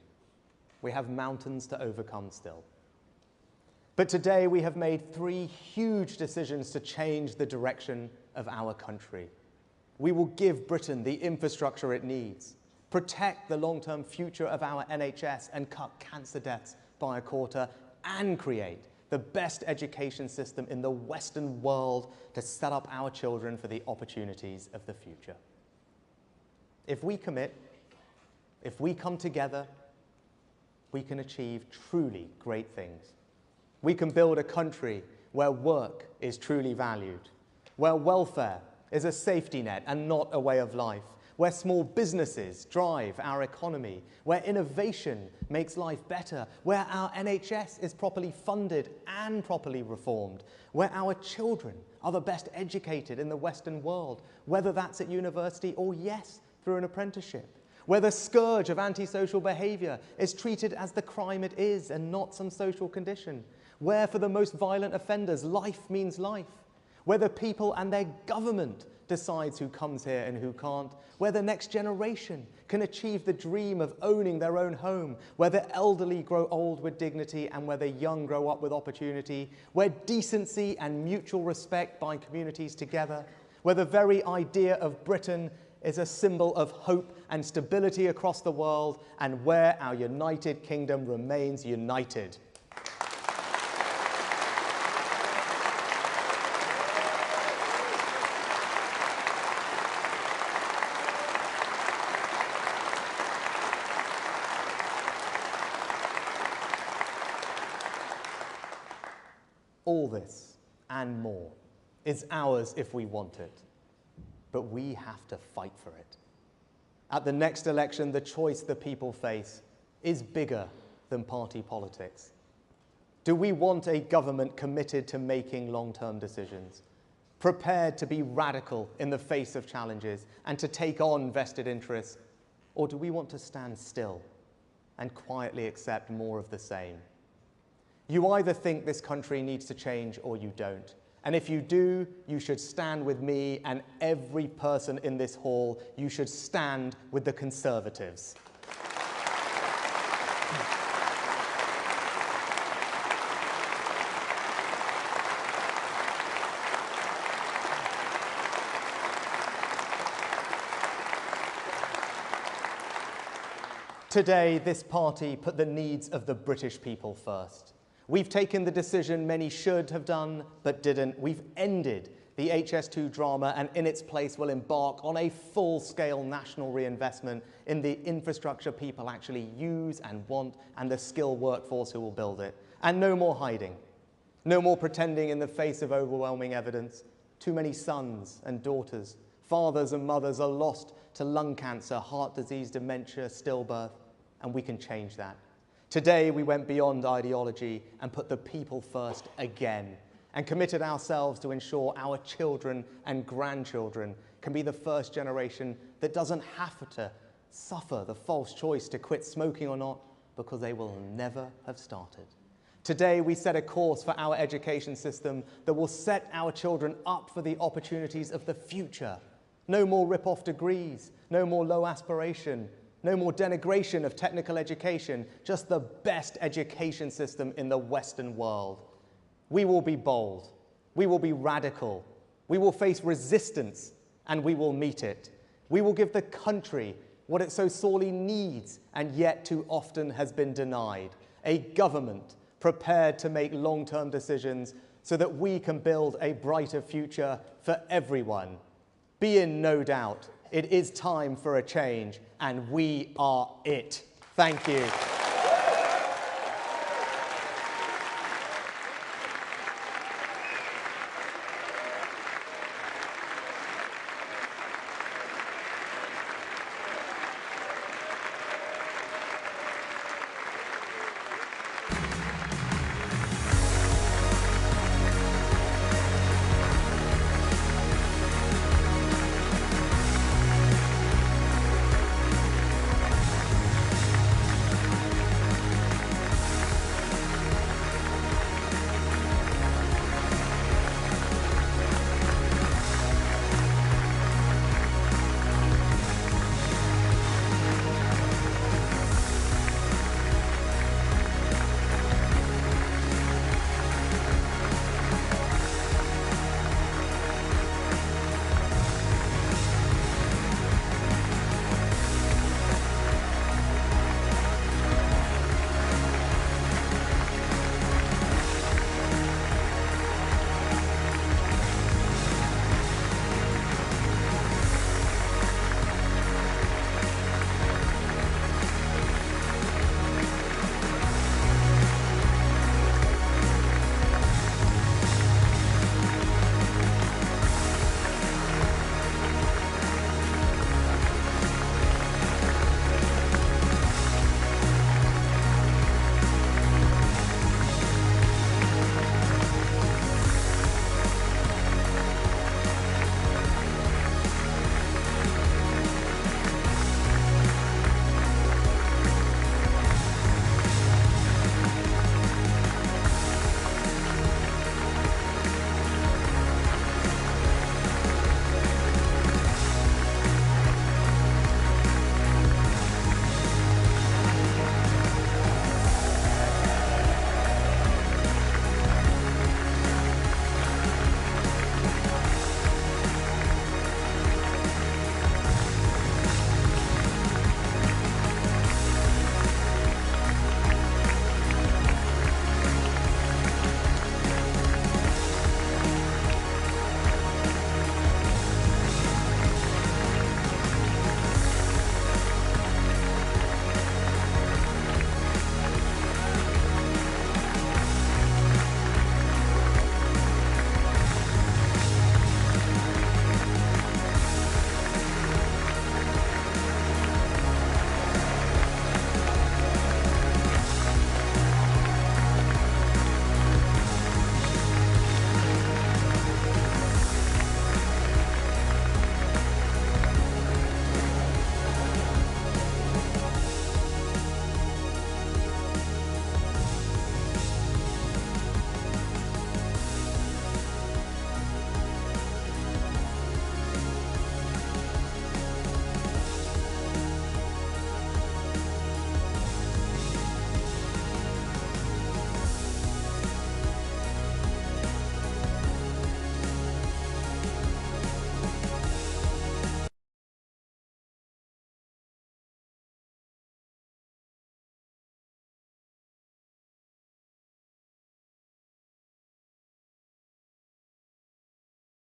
We have mountains to overcome still. But today we have made 3 huge decisions to change the direction of our country. We will give Britain the infrastructure it needs, protect the long-term future of our NHS and cut cancer deaths by 1/4, and create the best education system in the Western world to set up our children for the opportunities of the future. If we commit, if we come together, we can achieve truly great things. We can build a country where work is truly valued, where welfare is a safety net and not a way of life, where small businesses drive our economy, where innovation makes life better, where our NHS is properly funded and properly reformed, where our children are the best educated in the Western world, whether that's at university or, yes, through an apprenticeship, where the scourge of antisocial behaviour is treated as the crime it is and not some social condition, where for the most violent offenders life means life, where the people and their government decides who comes here and who can't, where the next generation can achieve the dream of owning their own home, where the elderly grow old with dignity and where the young grow up with opportunity, where decency and mutual respect bind communities together, where the very idea of Britain is a symbol of hope and stability across the world, and where our United Kingdom remains united. All this and more is ours if we want it, but we have to fight for it. At the next election, the choice the people face is bigger than party politics. Do we want a government committed to making long-term decisions, prepared to be radical in the face of challenges and to take on vested interests, or do we want to stand still and quietly accept more of the same? You either think this country needs to change or you don't. And if you do, you should stand with me and every person in this hall. You should stand with the Conservatives. Today, this party put the needs of the British people first. We've taken the decision many should have done, but didn't. We've ended the HS2 drama and in its place will embark on a full-scale national reinvestment in the infrastructure people actually use and want and the skilled workforce who will build it. And no more hiding. No more pretending in the face of overwhelming evidence. Too many sons and daughters, fathers and mothers are lost to lung cancer, heart disease, dementia, stillbirth, and we can change that. Today, we went beyond ideology and put the people first again and committed ourselves to ensure our children and grandchildren can be the first generation that doesn't have to suffer the false choice to quit smoking or not because they will never have started. Today, we set a course for our education system that will set our children up for the opportunities of the future. No more rip-off degrees, no more low aspiration, no more denigration of technical education, just the best education system in the Western world. We will be bold, we will be radical, we will face resistance, and we will meet it. We will give the country what it so sorely needs and yet too often has been denied. A government prepared to make long-term decisions so that we can build a brighter future for everyone. Be in no doubt, it is time for a change, and we are it. Thank you.